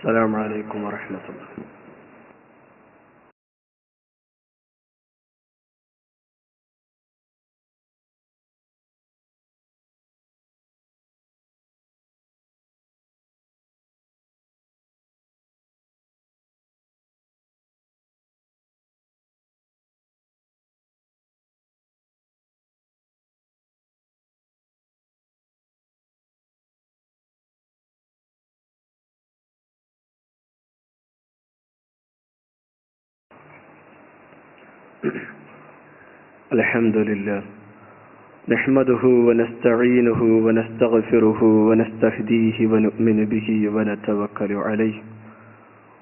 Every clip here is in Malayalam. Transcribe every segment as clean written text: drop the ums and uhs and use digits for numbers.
السلام عليكم ورحمة الله. الحمد لله نحمده ونستعينه ونستغفره ونستهديه ونؤمن به ونتوكل عليه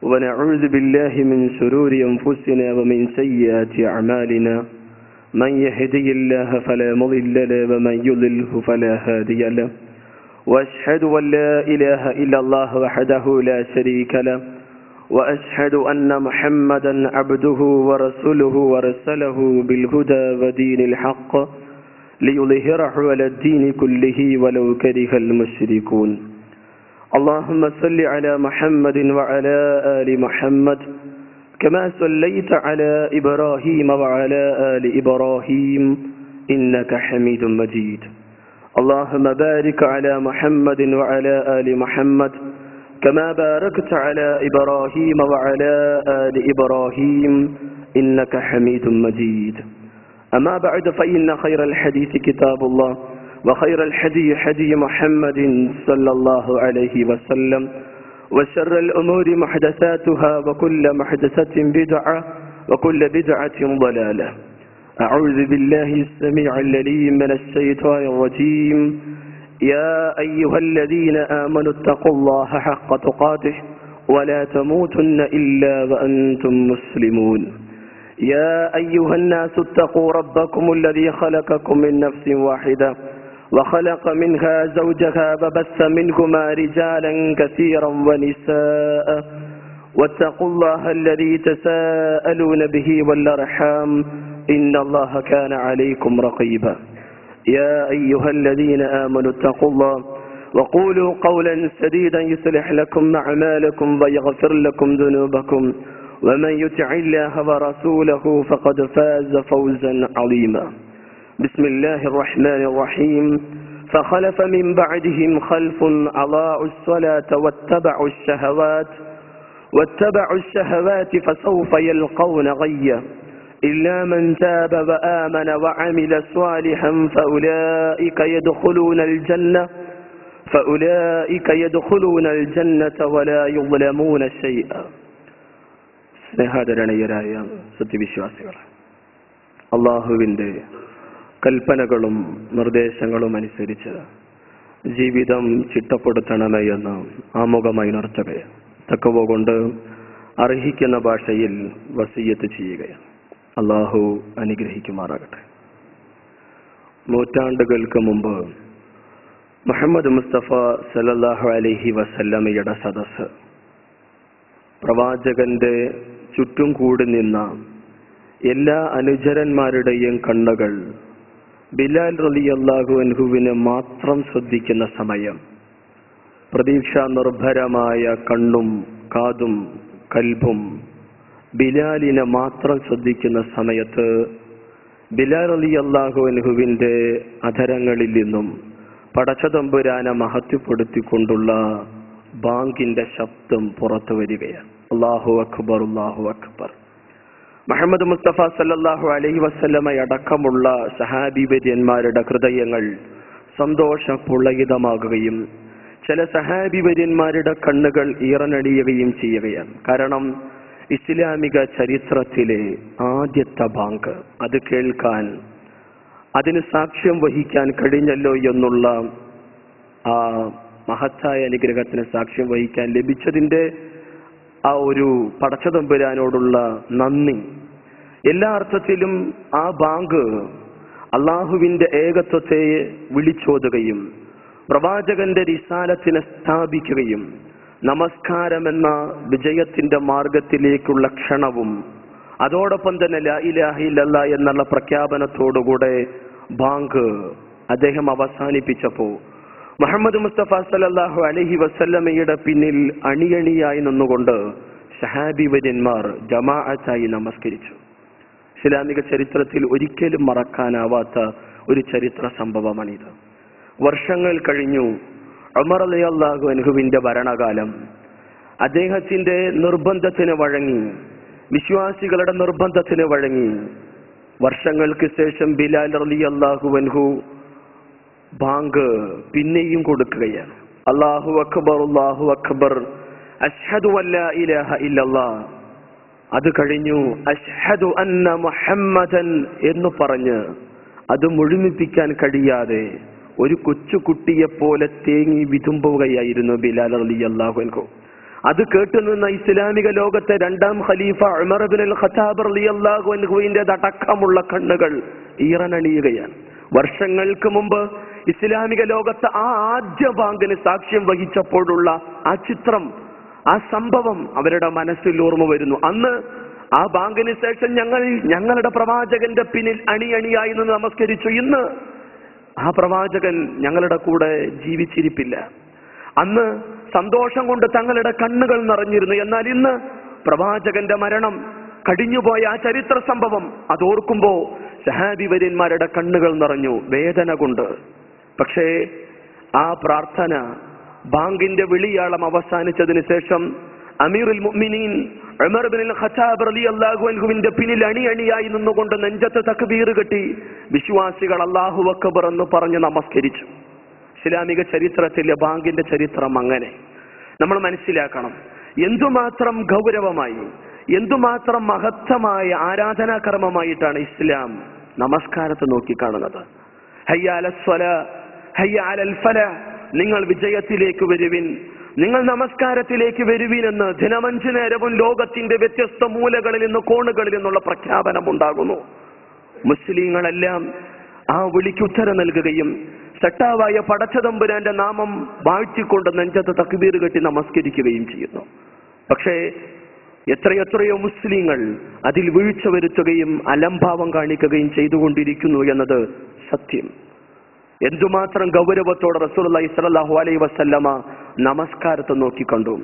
ونعوذ بالله من شرور أنفسنا ومن سيئات أعمالنا من يهدي الله فلا مضل له ومن يضلله فلا هادي له وأشهد أن لا إله إلا الله وحده لا شريك له وأشهد أن محمدا عبده ورسوله ورسله بالهدى ودين الحق ليظهره على الدين كله ولو كره المشركون. اللهم صل على محمد وعلى آل محمد كما صليت على إبراهيم وعلى آل إبراهيم إنك حميد مجيد. اللهم بارك على محمد وعلى آل محمد كما باركت على إبراهيم وعلى آل إبراهيم إنك حميد مجيد. أما بعد فإن خير الحديث كتاب الله وخير الحدي حدي محمد صلى الله عليه وسلم وشر الأمور محدثاتها وكل محدثة بدعة وكل بدعة ضلالة. أعوذ بالله السميع العليم من الشيطان الرجيم. يا أيها الذين آمنوا اتقوا الله حق تقاته ولا تموتن إلا وأنتم مسلمون. يا أيها الناس اتقوا ربكم الذي خلقكم من نفس واحدة وخلق منها زوجها وبث منهما رجالا كثيرا ونساء واتقوا الله الذي تساءلون به والأرحام إن الله كان عليكم رقيبا. يا أيها الذين آمنوا اتقوا الله وقولوا قولا سديدا يصلح لكم أعمالكم ويغفر لكم ذنوبكم ومن يطع الله ورسوله فقد فاز فوزا عظيما. بسم الله الرحمن الرحيم. فخلف من بعدهم خلف أضاعوا الصلاة واتبعوا الشهوات فسوف يلقون غيا إلا من تاب وآمن وعمل صالحا فأولئك يدخلون الجنة ولا يظلمون شيئا. സ്നേഹാദരണീയരായ സത്യവിശ്വാസികൾ, അള്ളാഹുവിൻ്റെ കൽപ്പനകളും നിർദ്ദേശങ്ങളും അനുസരിച്ച് ജീവിതം ചിട്ടപ്പെടുത്തണമേ എന്ന് ആമുഖമായി നിർത്തുകയാണ്. തഖ്വ കൊണ്ട് അർഹിക്കുന്ന ഭാഷയിൽ വസിയ്യത്ത് ചെയ്യുകയാണ്. അള്ളാഹു അനുഗ്രഹിക്കുമാറാകട്ടെ. നൂറ്റാണ്ടുകൾക്ക് മുമ്പ് മുഹമ്മദ് മുസ്തഫ സല്ലല്ലാഹു അലൈഹി വസല്ലമയുടെ സദസ്സ്, പ്രവാചകന്റെ ചുറ്റും കൂടി നിന്ന എല്ലാ അനുചരന്മാരുടെയും കണ്ണുകൾ ബിലാൽ റളിയല്ലാഹു അൻഹുവിനെ മാത്രം ശ്രദ്ധിക്കുന്ന സമയം, പ്രതീക്ഷാ നിർഭരമായ കണ്ണും കാതും കൽബും ബിലാലിനെ മാത്രം ശ്രദ്ധിക്കുന്ന സമയത്ത് ബിലാൽ റളിയല്ലാഹു അൻഹുവിന്റെ അധരങ്ങളിൽ നിന്നും പടച്ചതമ്പുരാനെ മഹത്വപ്പെടുത്തിക്കൊണ്ടുള്ള ബാങ്കിന്റെ ശബ്ദം പുറത്തു വരികയാണ്. അല്ലാഹു അക്ബർ, അല്ലാഹു അക്ബർ. മുഹമ്മദ് മുസ്തഫ സല്ലല്ലാഹു അലൈഹി വസല്ലമ അടക്കമുള്ള സഹാബിവര്യന്മാരുടെ ഹൃദയങ്ങൾ സന്തോഷപുളകിതമാകുകയും ചില സഹാബിവര്യന്മാരുടെ കണ്ണുകൾ ഈറനടിയുകയും ചെയ്യുകയാണ്. കാരണം ഇസ്ലാമിക ചരിത്രത്തിലെ ആദ്യത്തെ ബാങ്ക്, അത് കേൾക്കാൻ, അതിന് സാക്ഷ്യം വഹിക്കാൻ കഴിഞ്ഞല്ലോ എന്നുള്ള ആ മഹത്തായ അനുഗ്രഹത്തിന് സാക്ഷ്യം വഹിക്കാൻ ലഭിച്ചതിൻ്റെ ആ ഒരു പടച്ചതമ്പുരാനോടുള്ള നന്ദി, എല്ലാ അർത്ഥത്തിലും ആ ബാങ്ക് അള്ളാഹുവിൻ്റെ ഏകത്വത്തെ വിളിച്ചോതുകയും പ്രവാചകന്റെ റിസാലത്തിനെ സ്ഥാപിക്കുകയും നമസ്കാരമെന്ന വിജയത്തിന്റെ മാർഗത്തിലേക്കുള്ള ക്ഷണവും അതോടൊപ്പം തന്നെ ലാ ഇലാഹ ഇല്ലല്ലാഹ് എന്നുള്ള പ്രഖ്യാപനത്തോടുകൂടെ ബാങ്ക് അദ്ദേഹം അവസാനിപ്പിച്ചപ്പോൾ മുഹമ്മദ് മുസ്തഫ സല്ലല്ലാഹു അലൈഹി വസല്ലമയുടെ പിന്നിൽ അണിയണിയായി നിന്നുകൊണ്ട് സഹാബി വര്യന്മാർ ജമാഅത്തായി നമസ്കരിച്ചു. ഇസ്ലാമിക ചരിത്രത്തിൽ ഒരിക്കലും മറക്കാനാവാത്ത ഒരു ചരിത്ര സംഭവമാണിത്. വർഷങ്ങൾ കഴിഞ്ഞു. ഉമർ റളിയല്ലാഹു അൻഹുവിന്റെ ഭരണകാലം. അദ്ദേഹത്തിന്റെ നിർബന്ധത്തിന് വഴങ്ങി, വിശ്വാസികളുടെ നിർബന്ധത്തിന് വഴങ്ങി വർഷങ്ങൾക്ക് ശേഷം ബിലാൽ റളിയല്ലാഹു അൻഹു ബാങ്ക് പിന്നെയും കൊടുക്കുകയാണ്. അല്ലാഹു അക്ബർ അല്ലാഹു അക്ബർ അശ്ഹദു അല്ലാ ഇലാഹ ഇല്ലല്ലാഹ്. അത് കഴിഞ്ഞു അശ്ഹദു അന്ന മുഹമ്മദൻ എന്ന് പറഞ്ഞ് അത് മുഴുമിപ്പിക്കാൻ കഴിയാതെ ഒരു കൊച്ചുകുട്ടിയെ പോലെ തേങ്ങി വിതുമ്പുകയായിരുന്നു ബിലാൽ റളിയല്ലാഹു അൻഹു. അത് കേട്ടുനിന്ന ഇസ്ലാമിക ലോകത്തെ രണ്ടാം ഖലീഫ ഉമർ ഇബ്നുൽ ഖത്താബ് റളിയല്ലാഹു അൻഹുവിന്റെ അടക്കമുള്ള കണ്ണുകൾ ഈറനണിയുകയാണ്. വർഷങ്ങൾക്ക് മുമ്പ് ഇസ്ലാമിക ലോകത്ത് ആ ആദ്യ ബാങ്കിന് സാക്ഷ്യം വഹിച്ചപ്പോഴുള്ള ആ ചിത്രം, ആ സംഭവം അവരുടെ മനസ്സിൽ ഓർമ്മ വരുന്നു. അന്ന് ആ ബാങ്കിന് ശേഷം ഞങ്ങളുടെ പ്രവാചകന്റെ പിന്നിൽ അണിയണിയായി നിന്ന് നമസ്കരിച്ചു. ഇന്ന് ആ പ്രവാചകൻ ഞങ്ങളുടെ കൂടെ ജീവിച്ചിരിപ്പില്ല. അന്ന് സന്തോഷം കൊണ്ട് തങ്ങളുടെ കണ്ണുകൾ നിറഞ്ഞിരുന്നു. എന്നാൽ ഇന്ന് പ്രവാചകന്റെ മരണം, കഴിഞ്ഞുപോയ ആ ചരിത്ര സംഭവം അതോർക്കുമ്പോ സഹാബി വര്യന്മാരുടെ കണ്ണുകൾ നിറഞ്ഞു വേദന കൊണ്ട്. പക്ഷേ ആ പ്രാർത്ഥന, ബാങ്കിന്റെ വിളിയാളം അവസാനിച്ചതിന് ശേഷം അമീറുൽ മുഅ്മിനീൻ ഉമർ ഇബ്നുൽ ഖത്താബ് റളിയല്ലാഹു അൻഹുവിന്റെ പിന്നിൽ അണിയണിയായി നിന്നുകൊണ്ട് നെഞ്ചത്ത് തക്ബീർ കെട്ടി വിശ്വാസികൾ അല്ലാഹു അക്ബർ എന്ന് പറഞ്ഞ് നമസ്കരിച്ചു. ഇസ്ലാമിക ചരിത്രത്തിലെ ബാങ്കിന്റെ ചരിത്രം അങ്ങനെ നമ്മൾ മനസ്സിലാക്കണം. എന്തുമാത്രം ഗൗരവമായി, എന്തുമാത്രം മഹത്തമായ ആരാധനാകർമ്മമായിട്ടാണ് ഇസ്ലാം നമസ്കാരത്തെ നോക്കിക്കാണുന്നത്. ഹയ്യ അലൽ സ്വലാ ഹയ്യ അലൽ ഫലാഹ്, നിങ്ങൾ വിജയത്തിലേക്ക് വരുവിൻ, നിങ്ങൾ നമസ്കാരത്തിലേക്ക് വരുവിൻ എന്ന് ദിനമഞ്ച് നേരവും ലോകത്തിന്റെ വ്യത്യസ്ത മൂലകളിൽ നിന്ന്, കോണുകളിൽ നിന്നുള്ള പ്രഖ്യാപനം ഉണ്ടാകുന്നു. മുസ്ലിങ്ങളെല്ലാം ആ വിളിക്ക് ഉത്തരം നൽകുകയും സട്ടാവായ പടച്ചതമ്പുരാന്റെ നാമം വാഴ്ത്തിക്കൊണ്ട് നെഞ്ചത്ത് തക്ബീർ കെട്ടി നമസ്കരിക്കുകയും ചെയ്യുന്നു. പക്ഷേ എത്രയെത്രയോ മുസ്ലിങ്ങൾ അതിൽ വീഴ്ച വരുത്തുകയും അലംഭാവം കാണിക്കുകയും ചെയ്തുകൊണ്ടിരിക്കുന്നു എന്നത് സത്യം. എന്തുമാത്രം ഗൗരവത്തോടെ റസൂലുള്ളാഹി സ്വല്ലല്ലാഹു അലൈഹി വസല്ലമ നമസ്കാരത്തെ നോക്കിക്കണ്ടു.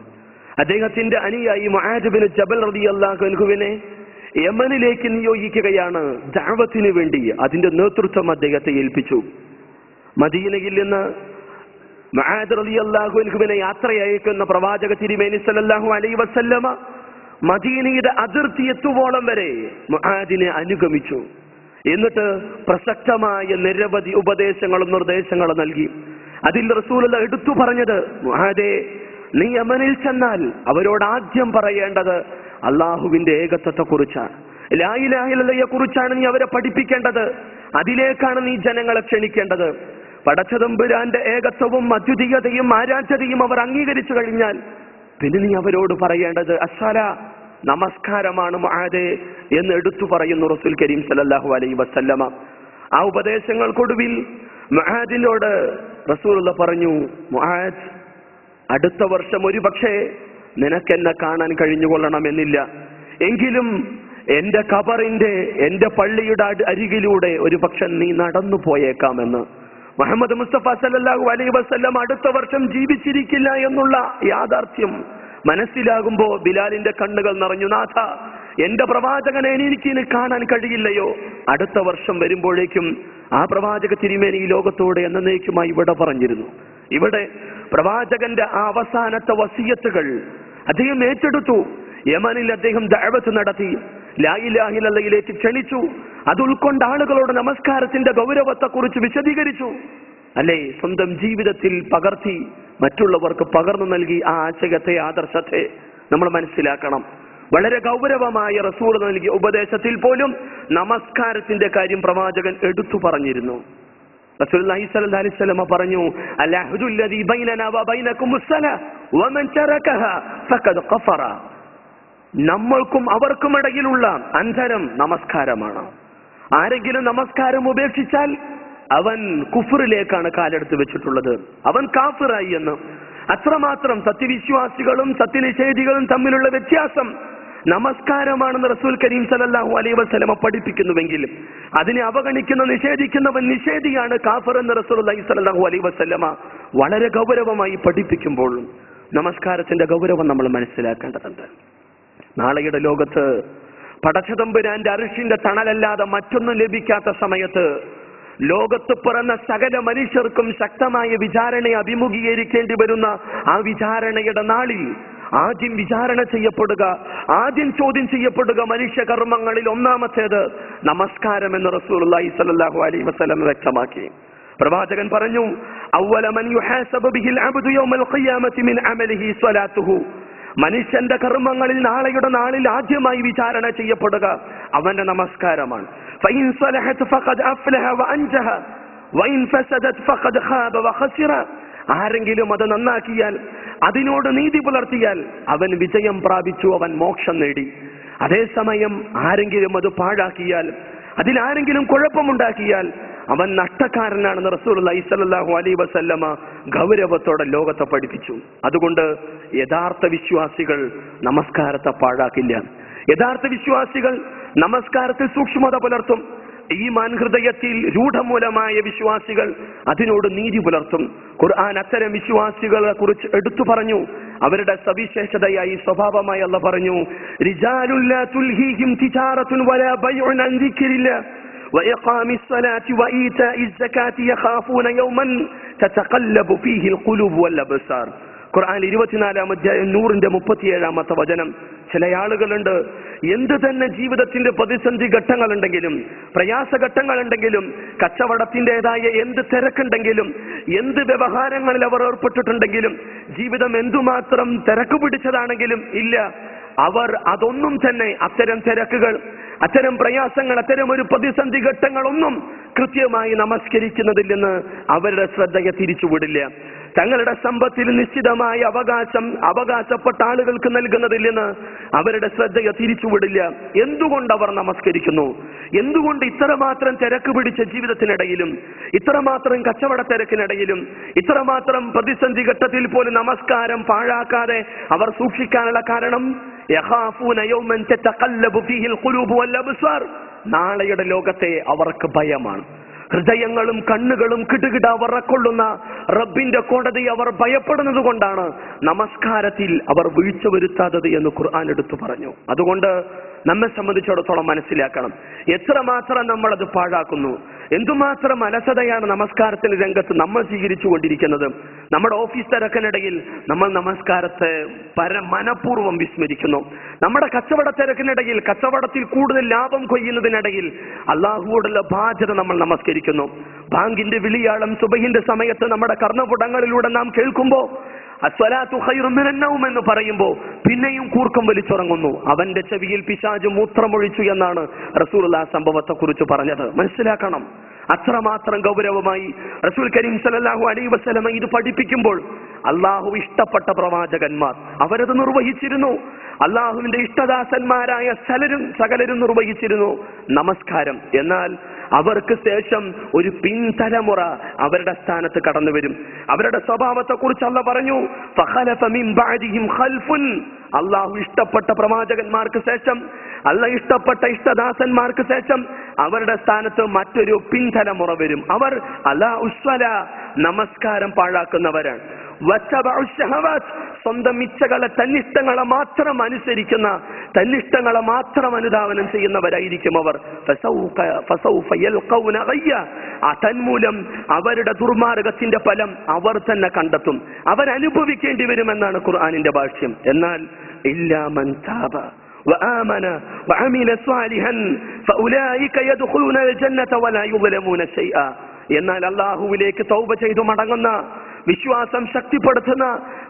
അദ്ദേഹത്തിന്റെ അനുയായി മുആദ് ബിൻ ജബൽ റളിയല്ലാഹു അൻഹുവിനെ യമനിലേക്ക് നിയോഗിക്കുകയാണ് ദഅവത്തിന് വേണ്ടി. അതിന്റെ നേതൃത്വം അദ്ദേഹത്തെ ഏൽപ്പിച്ചു. മദീനയിൽ നിന്ന് മുആദ് റളിയല്ലാഹു അൻഹുവിനെ യാത്രയയക്കുന്ന പ്രവാചക തിരുമേനി സ്വല്ലല്ലാഹു അലൈഹി വസല്ലമ മദീനയുടെ അതിർത്തി എത്തുവോളം വരെ മുആദിനെ അനുഗമിച്ചു. എന്നിട്ട് പ്രസക്തമായ നിരവധി ഉപദേശങ്ങളും നിർദ്ദേശങ്ങളും നൽകി. അതിൽ റസൂലുള്ളാഹി എടുത്തു പറഞ്ഞത്, മുആദേ, നീ യമനിൽ ചെന്നാൽ അവരോട് ആദ്യം പറയേണ്ടത് അള്ളാഹുവിന്റെ ഏകത്വത്തെ കുറിച്ചാണ്, ലാ ഇലാഹ ഇല്ലല്ലയെ കുറിച്ചാണ് നീ അവരെ പഠിപ്പിക്കേണ്ടത്. അതിലേക്കാണ് നീ ജനങ്ങളെ ക്ഷണിക്കേണ്ടത്. പടച്ചതമ്പുരാന്റെ ഏകത്വവും അദ്വിതീയതയും ആരാധ്യതയും അവർ അംഗീകരിച്ചു കഴിഞ്ഞാൽ പിന്നെ നീ അവരോട് പറയേണ്ടത് അസ്സലാ, നമസ്കാരമാണ് മുആദേ എന്ന് എടുത്തു പറയുന്നു റസൂൽ കരീം സല്ലല്ലാഹു അലൈഹി വസല്ലമ. ആ ഉപദേശങ്ങൾക്കൊടുവിൽ മുആദിനോട് റസൂലുള്ളാഹി പറഞ്ഞു, മുആദ്, അടുത്ത വർഷം ഒരു പക്ഷേ നിനക്കെന്നെ കാണാൻ കഴിഞ്ഞുകൊള്ളണമെന്നില്ല, എങ്കിലും എന്റെ ഖബറിന്റെ, എന്റെ പള്ളിയുടെ അരികിലൂടെ ഒരു പക്ഷെ നീ നടന്നു പോയേക്കാമെന്ന്. മുഹമ്മദ് മുസ്തഫ സല്ലല്ലാഹു അലൈഹി വസല്ലം അടുത്ത വർഷം ജീവിച്ചിരിക്കില്ല എന്നുള്ള യാഥാർത്ഥ്യം മനസ്സിലാകുമ്പോ ബിലാലിന്റെ കണ്ണുകൾ നിറഞ്ഞു. നാഥ, എന്റെ പ്രവാചകനെ എനിക്ക് കാണാൻ കഴിയില്ലയോ? അടുത്ത വർഷം വരുമ്പോഴേക്കും ആ പ്രവാചക തിരുമേനി ഈ ലോകത്തോടെ എന്നേക്കുമായി ഇവിടെ പറഞ്ഞിരുന്നു. ഇവിടെ പ്രവാചകന്റെ ആ അവസാനത്തെ വസിയത്തുകൾ അദ്ദേഹം ഏറ്റെടുത്തു. യമനിൽ അദ്ദേഹം ദഅവത്ത് നടത്തി, ലാ ഇലാഹ ഇല്ലല്ലയിലേക്ക് ക്ഷണിച്ചു. അത് ഉൾക്കൊണ്ട ആളുകളോട് നമസ്കാരത്തിന്റെ ഗൗരവത്തെ കുറിച്ച് വിശദീകരിച്ചു. അല്ലെ, സ്വന്തം ജീവിതത്തിൽ പകർത്തി മറ്റുള്ളവർക്ക് പകർന്നു നൽകി ആ ആശയത്തെ, ആദർശത്തെ നമ്മൾ മനസ്സിലാക്കണം. വളരെ ഗൗരവമായ റസൂൽ നൽകിയ ഉപദേശത്തിൽ പോലും നമസ്കാരത്തിന്റെ കാര്യം പ്രവാചകൻ എടുത്തു പറഞ്ഞിരുന്നു. റസൂലുള്ളാഹി സ്വല്ലല്ലാഹു അലൈഹി വസല്ലം പറഞ്ഞു, അൽഅഹ്ദുല്ലദീ ബൈനനാ വബൈനകുമുസ് സലാ വമൻ തറകഹാ ഫഖദ് ഖഫറ. നമ്മൾക്കും അവർക്കും ഇടയിലുള്ള അന്തരം നമസ്കാരമാണ്. ആരെങ്കിലും നമസ്കാരം ഉപേക്ഷിച്ചാൽ അവൻ കുഫറിലേക്കാണ് കാലെടുത്ത് വെച്ചിട്ടുള്ളത്, അവൻ കാഫിറായി എന്ന്. അത്രമാത്രം സത്യവിശ്വാസികളും സത്യനിഷേധികളും തമ്മിലുള്ള വ്യത്യാസം നമസ്കാരമാണെന്ന് റസൂൽ കരീം സല്ലല്ലാഹു അലൈഹി വസല്ലം പഠിപ്പിക്കുന്നുവെങ്കിൽ അതിനെ അവഗണിക്കുന്ന, നിഷേധിക്കുന്നവൻ നിഷേധിയാണ്, കാഫിർ എന്ന് റസൂലുള്ളാഹി സ്വല്ലല്ലാഹു അലൈഹി വസല്ലം വളരെ ഗൗരവമായി പഠിപ്പിക്കുമ്പോൾ നമസ്കാരത്തിന്റെ ഗൗരവം നമ്മൾ മനസ്സിലാക്കേണ്ടതുണ്ട്. നാളെയുടെ ലോകത്ത് പടച്ചതമ്പുരാന്റെ അർശിന്റെ തണലല്ലാതെ മറ്റൊന്നും ലഭിക്കാത്ത സമയത്ത് ലോകത്ത് പിറന്ന സകല മനുഷ്യർക്കും ശക്തമായ വിചാരണയെ അഭിമുഖീകരിക്കേണ്ടി വരുന്ന ആ വിചാരണയുടെ നാളിൽ ആദ്യം വിചാരണ ചെയ്യപ്പെടുക, ആദ്യം ചോദ്യം ചെയ്യപ്പെടുക മനുഷ്യകർമ്മങ്ങളിൽ ഒന്നാമത്തേത് നമസ്കാരം എന്ന് റസൂലുള്ളാഹി സ്വല്ലല്ലാഹു അലൈഹി വസല്ലം വ്യക്തമാക്കി. പ്രവാചകൻ പറഞ്ഞു, അവ്വല മൻ യുഹാസബു ബിഹിൽ അബ്ദു യൗമൽ ഖിയാമത്തി മിൻ അമലിഹി സ്വലാത്തുഹു. മനുഷ്യന്റെ കർമ്മങ്ങളിൽ നാളെയുടെ നാളിൽ ആദ്യമായി വിചാരണ ചെയ്യപ്പെടുക അവന്റെ നമസ്കാരമാണ്. ഫഇൻ സ്വലഹത് ഫഖദ് അഫ്ലഹ വഅൻജഹ വഇൻ ഫസദത് ഫഖദ് ഖാബ വഖസിറ. ആരെങ്കിലും അത് നന്നാക്കിയാൽ, അതിനോട് നീതി പുലർത്തിയാൽ അവൻ വിജയം പ്രാപിച്ചു, അവൻ മോക്ഷം നേടി. അതേസമയം ആരെങ്കിലും അത് പാഴാക്കിയാൽ, അതിലാരെങ്കിലും കുഴപ്പമുണ്ടാക്കിയാൽ അവൻ നഷ്ടക്കാരനാണെന്ന് റസൂലുള്ളാഹി സ്വല്ലല്ലാഹു അലൈഹി വസല്ലമ ഗൗരവത്തോടെ ലോകത്തെ പഠിപ്പിച്ചു. അതുകൊണ്ട് യഥാർത്ഥ വിശ്വാസികൾ നമസ്കാരത്തെ പാഴാക്കില്ല. യഥാർത്ഥ വിശ്വാസികൾ നമസ്കാരത്തിൽ സൂക്ഷ്മത പുലർത്തും. ഈമാൻ ഹൃദയത്തിൽ രൂഢമൂലമായ വിശ്വാസികൾ അതിനോട് നീതി പുലർത്തും. ഖുർആൻ അത്തരം വിശ്വാസികളെ കുറിച്ച് എടുത്തു പറഞ്ഞു. അവരുടെ സവിശേഷതയായി സ്വഭാവമായി അല്ലാഹു പറഞ്ഞു, റിജാലുൻ ലാ തുൽഹീഹിം തിജാറത്തുൻ വലാ ബൈഉൻ അൻ ദിക്രില്ലാഹ് വഇഖാമിസ് സ്വലാത്തി വഈതാഇസ് സകാത്തി യഖാഫൂന യൗമൻ തതഖല്ലബു ഫീഹിൽ ഖുലൂബ് വൽ അബ്സാർ. ഖുർആൻ 24-ാം അധ്യായം 137-ാമത്തെ വചനം. ചില ആളുകളുണ്ട്, എന്ത് തന്നെ ജീവിതത്തിന്റെ പ്രതിസന്ധി ഘട്ടങ്ങളുണ്ടെങ്കിലും, പ്രയാസഘട്ടങ്ങളുണ്ടെങ്കിലും, കച്ചവടത്തിൻ്റെതായ എന്ത് തിരക്കുണ്ടെങ്കിലും, എന്ത് വ്യവഹാരങ്ങളിൽ അവർ ഏർപ്പെട്ടിട്ടുണ്ടെങ്കിലും, ജീവിതം എന്തുമാത്രം തിരക്ക് പിടിച്ചതാണെങ്കിലും ഇല്ല, അവർ അതൊന്നും തന്നെ, അത്തരം തിരക്കുകൾ, അത്തരം പ്രയാസങ്ങൾ, അത്തരം ഒരു പ്രതിസന്ധി ഘട്ടങ്ങളൊന്നും കൃത്യമായി നമസ്കരിക്കുന്നതിൽ നിന്ന് അവരുടെ ശ്രദ്ധയെ തിരിച്ചുവിടില്ല. തങ്ങളുടെ സമ്പത്തിൽ നിശ്ചിതമായ അവകാശപ്പെട്ട ആളുകൾക്ക് നൽകുന്നതിൽ നിന്ന് അവരുടെ ശ്രദ്ധയെ തിരിച്ചുവിടില്ല. എന്തുകൊണ്ട് അവർ നമസ്കരിക്കുന്നു? എന്തുകൊണ്ട് ഇത്രമാത്രം തിരക്ക് പിടിച്ച ജീവിതത്തിനിടയിലും, ഇത്രമാത്രം കച്ചവട തിരക്കിനിടയിലും, ഇത്രമാത്രം പ്രതിസന്ധി ഘട്ടത്തിൽ പോലും നമസ്കാരം പാഴാക്കാതെ അവർ സൂക്ഷിക്കാനുള്ള കാരണം, യഖാഫൂന യൗമൻ തതഖല്ലബു ഫീഹിൽ ഖുലൂബ് വൽ അബ്സാർ. നാളെയുടെ ലോകത്തെ അവർക്ക് ഭയമാണ്. ഹൃദയങ്ങളും കണ്ണുകളും കിടുകിട വറക്കൊള്ളുന്ന റബ്ബിന്റെ കോടതി അവർ ഭയപ്പെടുന്നത് കൊണ്ടാണ് നമസ്കാരത്തിൽ അവർ വീഴ്ച വരുത്താത്തത് എന്ന് ഖുർആൻ എടുത്തു പറഞ്ഞു. അതുകൊണ്ട് നമ്മെ സംബന്ധിച്ചിടത്തോളം മനസ്സിലാക്കണം, എത്രമാത്രം നമ്മളത് പാഴാക്കുന്നു, എന്തുമാത്രം അലസതയാണ് നമസ്കാരത്തിന്റെ രംഗത്ത് നമ്മൾ സ്വീകരിച്ചു കൊണ്ടിരിക്കുന്നത്. നമ്മുടെ ഓഫീസ് തിരക്കിനിടയിൽ നമ്മൾ നമസ്കാരത്തെ മനഃപൂർവ്വം വിസ്മരിക്കുന്നു. നമ്മുടെ കച്ചവട തിരക്കിനിടയിൽ, കച്ചവടത്തിൽ കൂടുതൽ ലാഭം കൊയ്യുന്നതിനിടയിൽ അള്ളാഹുവോടുള്ള ബാധ്യത നമ്മൾ നമസ്കരിക്കുന്നു. ബാങ്കിന്റെ വിളിയാളം സുബഹിന്റെ സമയത്ത് നമ്മുടെ കർണപുടങ്ങളിലൂടെ നാം കേൾക്കുമ്പോൾ അസ്വലാത്തു ഖൈറും മിനൻ നൗം എന്ന് പറയുമ്പോൾ പിന്നെയും കൂർക്കം വലിച്ചുറങ്ങുന്നു. അവന്റെ ചെവിയിൽ പിശാച് മൂത്രമൊഴിച്ചു എന്നാണ് റസൂലുള്ളാഹി സംഭവത്തെ കുറിച്ച് പറഞ്ഞത്. മനസ്സിലാക്കണം, അത്രമാത്രം ഗൗരവമായി റസൂൽ കരീം സല്ലല്ലാഹു അലൈഹി വസല്ലമ ഇത് പഠിപ്പിക്കുമ്പോൾ അള്ളാഹു ഇഷ്ടപ്പെട്ട പ്രവാചകന്മാർ അവരത് നിർവഹിച്ചിരുന്നു. അള്ളാഹുവിന്റെ ഇഷ്ടദാസന്മാരായ സകലരും നിർവഹിച്ചിരുന്നു നമസ്കാരം. എന്നാൽ അവർക്ക് ശേഷം ഒരു പിൻതലമുറ അവരുടെ സ്ഥാനത്ത് കടന്നു വരും. അവരുടെ സ്വഭാവത്തെ കുറിച്ച് അല്ലാഹു പറഞ്ഞു, ഫഖലഫ മിൻ ബഅദിഹിം ഖൽഫുൻ. അള്ളാഹു ഇഷ്ടപ്പെട്ട പ്രവാചകന്മാർക്ക് ശേഷം, അല്ലാഹു ഇഷ്ടപ്പെട്ട ഇഷ്ടദാസന്മാർക്ക് ശേഷം അവരുടെ സ്ഥാനത്ത് മറ്റൊരു പിൻതലമുറ വരും. അവർ നമസ്കാരം പാഴാക്കുന്നവരാണ്. സ്വന്തം ഇച്ഛകളെ, തന്നിഷ്ടങ്ങളെ മാത്രം അനുസരിക്കുന്ന, തന്നിഷ്ടങ്ങളെ മാത്രം അനുധാവനം ചെയ്യുന്നവരായിരിക്കും അവർ. തന്മൂലം അവരുടെ ദുർമാർഗത്തിന്റെ ഫലം അവർ തന്നെ കണ്ടെത്തും, അവരനുഭവിക്കേണ്ടി വരുമെന്നാണ് ഖുർആനിന്റെ ഭാഷ്യം. എന്നാൽ ഇല്ലാ മൻ താബ وآمن وعمل صالحا فأولئك يدخلون الجنة ولا يظلمون شيئا. എന്നാൽ അല്ലാഹുവിലേക്ക് തൗബ ചെയ്തു മടങ്ങുന്ന, വിശ്വാസം ശക്തിപ്പെടുത്തുന്ന,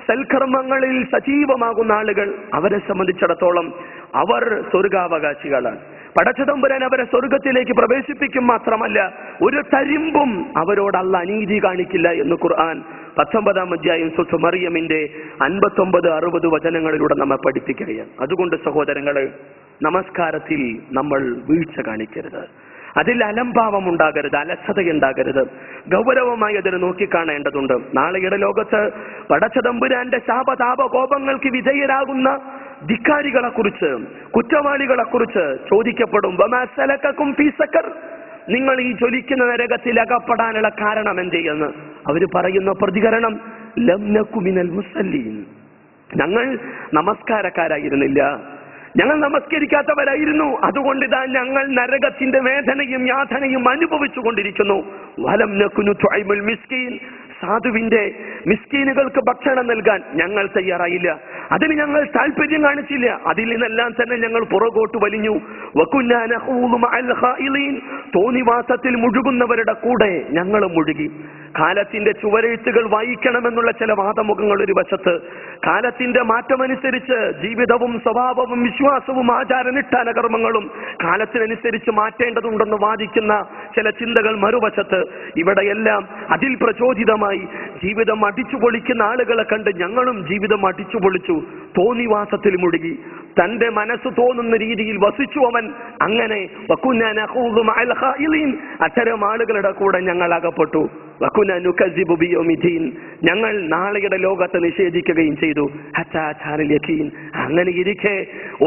സൽക്കർമ്മങ്ങളിൽ സജീവമാകുന്ന ആളുകൾ, അവരെ സംബന്ധിച്ചിടത്തോളം അവർ സ്വർഗാവകാശികളാണ്. പടച്ചതമ്പുരാൻ അവരെ സ്വർഗത്തിലേക്ക് പ്രവേശിപ്പിക്കും മാത്രമല്ല, ഒരു തരിമ്പും അവരോട് അല്ലാഹ് അനീതി കാണിക്കില്ല എന്ന് ഖുർആൻ 19-ാം അധ്യായം സൂറത്ത് മറിയമിന്റെ 59-60 വചനങ്ങളിലൂടെ നമ്മെ പഠിപ്പിക്കുകയാണ്. അതുകൊണ്ട് സഹോദരങ്ങളെ, നമസ്കാരത്തിൽ നമ്മൾ വീഴ്ച കാണിക്കരുത്, അതിൽ അലംഭാവം ഉണ്ടാകരുത്, അലസതയുണ്ടാകരുത്. ഗൗരവമായി അതിന് നോക്കിക്കാണേണ്ടതുണ്ട്. നാളെയുടെ ലോകത്ത് പടച്ചതമ്പുരാന്റെ ശാപതാപ കോപങ്ങൾക്ക് വിധേയരാകുന്ന ധിക്കാരികളെ കുറിച്ച്, കുറ്റവാളികളെ കുറിച്ച് ചോദിക്കപ്പെടും. വമാ സലകകും ഫീ സഖർ. നിങ്ങൾ ഈ ജ്വലിക്കുന്ന നരകത്തിൽ അകപ്പെടാനുള്ള കാരണം എന്തെന്ന് അവര് പറയുന്ന പ്രതികരണം, ലം നകു മിനൽ മുസല്ലീൻ, ഞങ്ങൾ നമസ്കാരക്കാരായിരുന്നില്ല, ഞങ്ങൾ നമസ്കരിക്കാത്തവരായിരുന്നു, അതുകൊണ്ട് ഇതാ ഞങ്ങൾ നരകത്തിന്റെ വേദനയും യാതനയും അനുഭവിച്ചു കൊണ്ടിരിക്കുന്നു. വലം നകു നുത്ഇമുൽ മിസ്കീൻ, സാധുവിന്റെ മിസ്കീനുകൾക്ക് ഭക്ഷണം നൽകാൻ ഞങ്ങൾ തയ്യാറായില്ല, അതിന് ഞങ്ങൾ താല്പര്യം കാണിച്ചില്ല, അതിൽ നിന്നെല്ലാം തന്നെ ഞങ്ങൾ പുറകോട്ട് വലിഞ്ഞു. വകുന്നാ നഖൂദു മഅൽ ഖായിലീൻ, തോന്നിവാസത്തിൽ മുഴുകുന്നവരുടെ കൂടെ ഞങ്ങൾ മുഴുകി. കാലത്തിന്റെ ചുവരെഴുത്തുകൾ വായിക്കണമെന്നുള്ള ചില വാദമുഖങ്ങൾ ഒരു വശത്ത്, കാലത്തിന്റെ മാറ്റമനുസരിച്ച് ജീവിതവും സ്വഭാവവും വിശ്വാസവും ആചാരനിഷ്ഠാന കർമ്മങ്ങളും കാലത്തിനനുസരിച്ച് മാറ്റേണ്ടതുണ്ടെന്ന് വാദിക്കുന്ന ചില ചിന്തകൾ മറുവശത്ത്, ഇവിടെയെല്ലാം അതിൽ പ്രചോദിതമായി ജീവിതം അടിച്ചുപൊളിക്കുന്ന ആളുകളെ കണ്ട് ഞങ്ങളും ജീവിതം അടിച്ചുപൊളിച്ചു, തോന്നിവാസത്തിൽ മുഴുകി, തന്റെ മനസ്സ് തോന്നുന്ന രീതിയിൽ വസിച്ചു അവൻ. അങ്ങനെ വകുന്നാ നഖൂദു മഅൽ ഖായിലീൻ, അത്തരം ആളുകളുടെ കൂടെ ഞങ്ങൾ അകപ്പെട്ടു. വകുനാ നുകസിബു ബിയൗമിദ്ദീൻ, ഞങ്ങൾ നാളെയുടെ ലോകത്തെ നിഷേധിക്കുകയും ചെയ്തു. ഹത്താ അതാനൽ യഖീൻ, അങ്ങനെ ഇരിക്കെ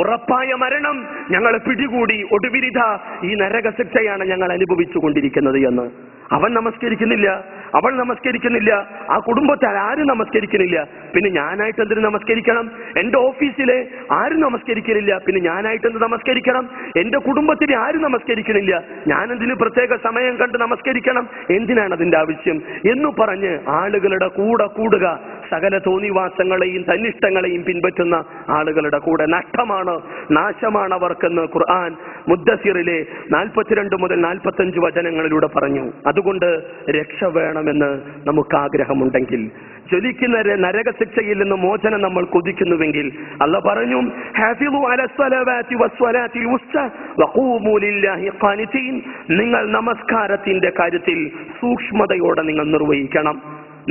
ഉറപ്പായ മരണം ഞങ്ങളെ പിടികൂടി. ഒടുവിരിത ഈ നരകശിക്ഷയാണ് ഞങ്ങൾ അനുഭവിച്ചു കൊണ്ടിരിക്കുന്നത് എന്ന്. അവൻ നമസ്കരിക്കുന്നില്ല, അവൾ നമസ്കരിക്കുന്നില്ല, ആ കുടുംബത്തിൽ ആരും നമസ്കരിക്കുന്നില്ല, പിന്നെ ഞാനായിട്ട് എന്തിനു നമസ്കരിക്കണം? എന്റെ ഓഫീസിലെ ആരും നമസ്കരിക്കുന്നില്ല, പിന്നെ ഞാനായിട്ട് എന്ത് നമസ്കരിക്കണം? എന്റെ കുടുംബത്തിൽ ആരും നമസ്കരിക്കുന്നില്ല, ഞാൻ എന്തിന് പ്രത്യേക സമയം കണ്ട് നമസ്കരിക്കണം? എന്തിനാണ് അതിന്റെ ആവശ്യം എന്നു പറഞ്ഞ് ആളുകളുടെ കൂടെ കൂടുക, സകല തോന്നിവാസങ്ങളെയും തന്നിഷ്ടങ്ങളെയും പിൻപറ്റുന്ന ആളുകളുടെ കൂടെ. നഷ്ടമാണ്, നാശമാണ് അവർക്കെന്ന് ഖുർആൻ മുദ്ദസിറിലെ 42 മുതൽ 45 വചനങ്ങളിലൂടെ പറഞ്ഞു. അതുകൊണ്ട് രക്ഷ വേണമെന്ന് നമുക്ക് ആഗ്രഹമുണ്ടെങ്കിൽ, ജ്വലിക്കുന്ന നരകശിക്ഷയിൽ നിന്ന് മോചനം നമ്മൾ കൊതിക്കുന്നുവെങ്കിൽ, അല്ലാഹു പറഞ്ഞു, ഹാഫിളു അലസ്സലവാതി വസ്സലാത്തിൽ വുസ്ത വഖൂമു ലില്ലാഹി ഖാനിതീൻ, നിങ്ങൾ നമസ്കാരത്തിന്റെ കാര്യത്തിൽ സൂക്ഷ്മതയോടെ നിങ്ങൾ നിർവഹിക്കണം.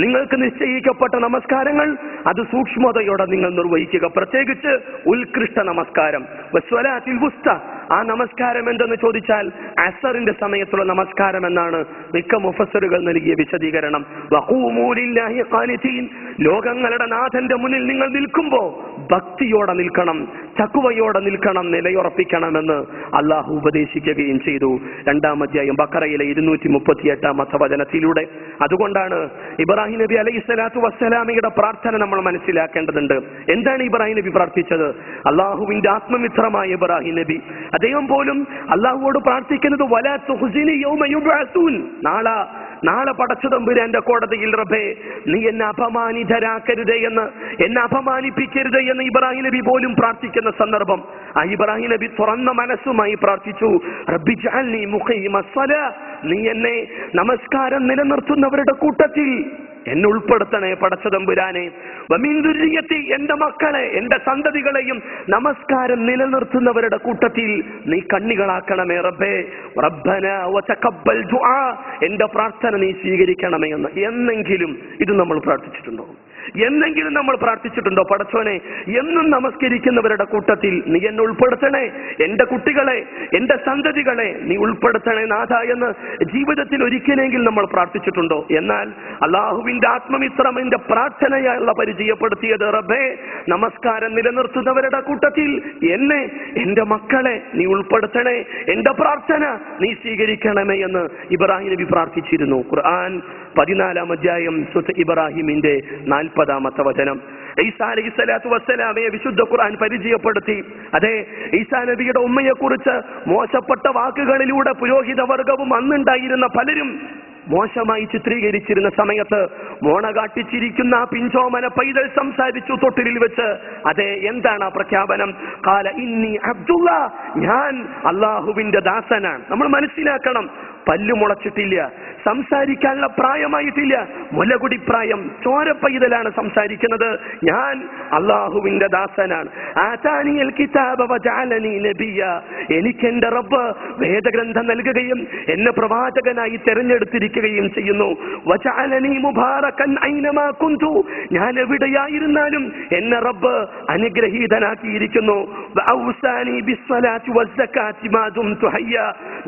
നിങ്ങൾക്ക് നിശ്ചയിക്കപ്പെട്ട നമസ്കാരങ്ങൾ അത് സൂക്ഷ്മതയോടെ നിങ്ങൾ നിർവഹിക്കുക, പ്രത്യേകിച്ച് ഉത്കൃഷ്ട നമസ്കാരം. വസ്വലാത്തിൽ വുസ്ത, ആ നമസ്കാരം എന്തെന്ന് ചോദിച്ചാൽ അസറിന്റെ സമയത്തുള്ള നമസ്കാരം എന്നാണ് മിക്ക മുഫസ്സിറുകൾ നൽകിയ വിശദീകരണം. വഖൂമു ലില്ലാഹി ഖാനിതീൻ, ലോകങ്ങളുടെ നാഥന്റെ മുന്നിൽ നിങ്ങൾ നിൽക്കുമ്പോൾ ഭക്തിയോടെ നിൽക്കണം, തഖ്വയോടെ നിൽക്കണം, നിലയുറപ്പിക്കണമെന്ന് അള്ളാഹു ഉപദേശിക്കുകയും ചെയ്തു. 2-ാം അധ്യായം ബഖറയിലെ 238-ാമത്തെ വചനത്തിലൂടെ. അതുകൊണ്ടാണ് ഇബ്രാഹിം നബി അലൈഹിസ്സലാത്തു വസ്സലാമയുടെ പ്രാർത്ഥന നമ്മൾ മനസ്സിലാക്കേണ്ടതുണ്ട്. എന്താണ് ഇബ്രാഹിം നബി പ്രാർത്ഥിച്ചത്? അള്ളാഹുവിന്റെ ആത്മമിത്രമായ ഇബ്രാഹിം നബി, അദ്ദേഹം പോലും അള്ളാഹുവോട് പ്രാർത്ഥിക്കുന്നത് വലാ തുഖ്സിനി യൗമ യുബ്അസൂൻ, നാളെ പടച്ചതമ്പുരാന്റെ കോടതിയിൽ റബ്ബേ നീ എന്നെ അപമാനിതരാക്കരുതേ എന്ന്, എന്നെ അപമാനിപ്പിക്കരുത് എന്ന് ഇബ്രാഹിം നബി പോലും പ്രാർത്ഥിക്കുന്ന സന്ദർഭം. ആ ഇബ്രാഹിം നബി തുറന്ന മനസ്സുമായി പ്രാർത്ഥിച്ചു, റബ്ബി ജഅൽനി മുഖീമസ്സലാ, നീ എന്നെ നമസ്കാരം നിലനിർത്തുന്നവരുടെ കൂട്ടത്തിൽ എന്നെ ഉൾപ്പെടുത്തണേ പടച്ചതമ്പുരാനെ. വമിൻ ദുർരിയത്തി, എന്റെ മക്കളെ, എന്റെ സന്തതികളെയും നമസ്കാരം നിലനിർത്തുന്നവരുടെ കൂട്ടത്തിൽ നീ കണ്ണികളാക്കണമേ റബ്ബേ. റബ്ബനാ വതഖബ്ബൽ ദുആ, എന്റെ പ്രാർത്ഥന നീ സ്വീകരിക്കണമേ എന്ന്. എന്നെങ്കിലും ഇത് നമ്മൾ പ്രാർത്ഥിച്ചിട്ടുണ്ടോ? എന്നെങ്കിലും നമ്മൾ പ്രാർത്ഥിച്ചിട്ടുണ്ടോ? പടച്ചോനെ, എന്നും നമസ്കരിക്കുന്നവരുടെ കൂട്ടത്തിൽ നീ എന്നെ ഉൾപ്പെടുത്തണേ, എന്റെ കുട്ടികളെ, എന്റെ സന്തതികളെ നീ ഉൾപ്പെടുത്തണേ നാഥ എന്ന് ജീവിതത്തിൽ ഒരിക്കലെങ്കിലും നമ്മൾ പ്രാർത്ഥിച്ചിട്ടുണ്ടോ? എന്നാൽ അള്ളാഹുവിന്റെ ആത്മമിത്രം എന്റെ പ്രാർത്ഥനയായുള്ള പരിചയപ്പെടുത്തിയത്, റബ്ബേ നമസ്കാരം നിലനിർത്തുന്നവരുടെ കൂട്ടത്തിൽ എന്നെ, എന്റെ മക്കളെ നീ ഉൾപ്പെടുത്തണേ, എന്റെ പ്രാർത്ഥന നീ സ്വീകരിക്കണമേ എന്ന് ഇബ്രാഹിം നബി പ്രാർത്ഥിച്ചിരുന്നു. ഖുർആൻ 14-ാം അധ്യായം സൂറത്ത് ഇബ്രാഹിമിന്റെ 40-ാമത്തെ വചനം. ഈസാ അലൈഹിസ്സലാത്തു വസ്സലാമയെ വിശുദ്ധ ഖുർആൻ പരിചയപ്പെടുത്തി. അതെ, ഈസാ നബിയുടെ ഉമ്മയെ കുറിച്ച് മോശപ്പെട്ട വാക്കുകളിലൂടെ പുരോഹിത വർഗവും അന്നുണ്ടായിരുന്ന പലരും മോശമായി ചിത്രീകരിച്ചിരുന്ന സമയത്ത് മോണ കാട്ടിച്ചിരിക്കുന്ന ആ പിഞ്ചോമന പൈതൽ സംസാരിച്ചു തൊട്ടിലിൽ വെച്ച്. അതെ, എന്താണ് ആ പ്രഖ്യാപനം? ഖാല ഇന്നി അബ്ദുല്ലാ, ഞാൻ അള്ളാഹുവിന്റെ ദാസനാണ്. നമ്മൾ മനസ്സിലാക്കണം, പല്ലു മുളച്ചിട്ടില്ല, സംസാരിക്കാനുള്ള പ്രായമായിട്ടില്ല, മുലകുടി പ്രായം, ചോര പൈതലാണ് സംസാരിക്കുന്നത്. ഞാൻ അള്ളാഹുവിന്റെ ദാസനാണ്. ആതാനിയൽ കിതാബ വജഅലനി നബിയ, എനിക്ക് എന്റെ റബ്ബ് വേദഗ്രന്ഥം നൽകുകയും എന്നെ പ്രവാചകനായി തെരഞ്ഞെടുത്തിരിക്കുകയും ചെയ്യുന്നു. വജഅലനി മുബാറകൻ ഐനമാ കുന്തു, ഞാൻ എവിടെയായിരുന്നാലും എന്നെ റബ്ബ് അനുഗ്രഹീതനാക്കിയിരിക്കുന്നു. വഔസാനി ബിസ്സലാത്തി വസ്സകാത്തി മാ ദുംതു ഹയ്യ,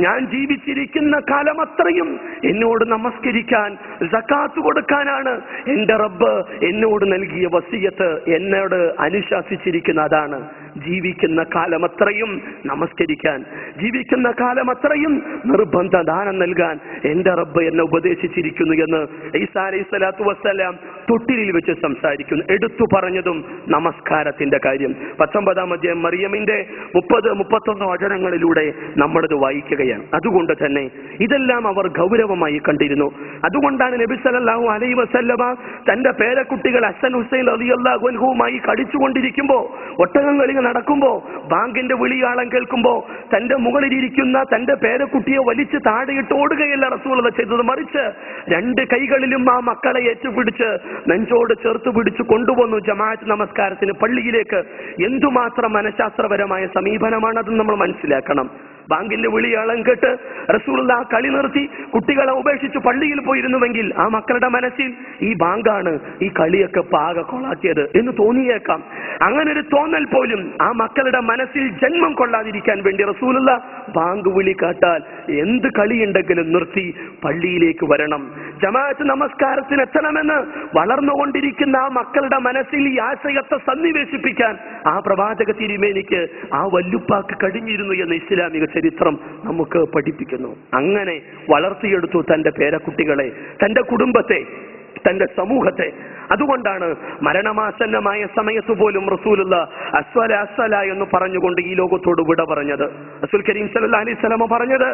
ഞാൻ ജീവിച്ചിരിക്കുന്ന കാലം അത്രയും എന്നോട് നമസ്കരിക്കാൻ, സകാത്ത് കൊടുക്കാനാണ് എന്റെ റബ്ബ് എന്നോട് നൽകിയ വസിയത്ത്, എന്നോട് അനുശാസിച്ചിരിക്കുന്ന അതാണ്. ജീവിക്കുന്ന കാലമത്രയും നമസ്കരിക്കാൻ, ജീവിക്കുന്ന കാലമത്രയും നിർബന്ധ ദാനം നൽകാൻ എന്റെ റബ്ബ് എന്നെ ഉപദേശിച്ചിരിക്കുന്നു എന്ന് ഈസാ അലൈഹി സ്വലാത്തു വസ്സലാം തൊട്ടിലിൽ വെച്ച് സംസാരിക്കുന്നു. എടുത്തു പറഞ്ഞതും നമസ്കാരത്തിന്റെ കാര്യം 19-ാം അധ്യായം മറിയമിന്റെ 30-31 വചനങ്ങളിലൂടെ നമ്മളിത് വായിക്കുകയാണ്. അതുകൊണ്ട് തന്നെ ഇതെല്ലാം അവർ ഗൗരവമായി കണ്ടിരുന്നു. അതുകൊണ്ടാണ് നബി സല്ലല്ലാഹു അലൈഹി വസല്ലമ തന്റെ പേരക്കുട്ടികൾ ഹസൻ ഹുസൈൻ റളിയല്ലാഹു അൻഹുമായി കളിച്ചുകൊണ്ടിരിക്കുമ്പോ, ഒട്ടകങ്ങളിൽ നടക്കുമ്പോ, ബാങ്കിന്റെ വിളിയാളം കേൾക്കുമ്പോ തന്റെ മുകളിലിരിക്കുന്ന തന്റെ പേരക്കുട്ടിയെ വലിച്ച് താഴെയിട്ട് ഓടുകയല്ല റസൂലുള്ളാഹി ചെയ്തത്. മറിച്ച് 2 കൈകളിലും ആ മക്കളെ ഏറ്റുപിടിച്ച് നെഞ്ചോട് ചേർത്ത് പിടിച്ച് കൊണ്ടുവന്നു ജമാഅത്ത് നമസ്കാരത്തിന് പള്ളിയിലേക്ക്. എന്തുമാത്രം മനഃശാസ്ത്രപരമായ സമീപനമാണതെന്ന് നമ്മൾ മനസ്സിലാക്കണം. ബാങ്കിന്റെ വിളിയാളം കേട്ട് റസൂലുള്ളാഹി കളി നിർത്തി കുട്ടികളെ ഉപേക്ഷിച്ച് പള്ളിയിൽ പോയിരുന്നുവെങ്കിൽ ആ മക്കളുടെ മനസ്സിൽ ഈ ബാങ്കാണ് ഈ കളിയൊക്കെ പാക കൊളാക്കിയത് എന്ന് തോന്നിയേക്കാം. അങ്ങനെ ഒരു തോന്നൽ പോലും ആ മക്കളുടെ മനസ്സിൽ ജന്മം കൊള്ളാതിരിക്കാൻ വേണ്ടി റസൂലുള്ളാഹി ബാങ്ക് വിളി കേട്ടാൽ എന്ത് കളിയുണ്ടെങ്കിലും നിർത്തി പള്ളിയിലേക്ക് വരണം, ജമാഅത്ത് നമസ്കാരത്തിന് എത്തണമെന്ന് വളർന്നുകൊണ്ടിരിക്കുന്ന ആ മക്കളുടെ മനസ്സിൽ ഈ ആശയത്തെ സന്നിവേശിപ്പിക്കാൻ ആ പ്രവാചക തിരുമേനിക്ക്, ആ വല്ലുപ്പാക്ക് കഴിഞ്ഞിരുന്നു എന്ന് ഇസ്ലാമിക ചരിത്രം നമുക്ക് പഠിപ്പിക്കുന്നു. അങ്ങനെ വളർത്തിയെടുത്തു തന്റെ പേരക്കുട്ടികളെ, തന്റെ കുടുംബത്തെ, തന്റെ സമൂഹത്തെ. അതുകൊണ്ടാണ് മരണമാസന്നമായ സമയത്ത് പോലും റസൂലുള്ളാഹി അസ്വല അസ്വല എന്ന് പറഞ്ഞുകൊണ്ട് ഈ ലോകത്തോട് വിട പറഞ്ഞത്. റസൂൽ കരീം സല്ലല്ലാഹു അലൈഹി വസല്ലം പറഞ്ഞത്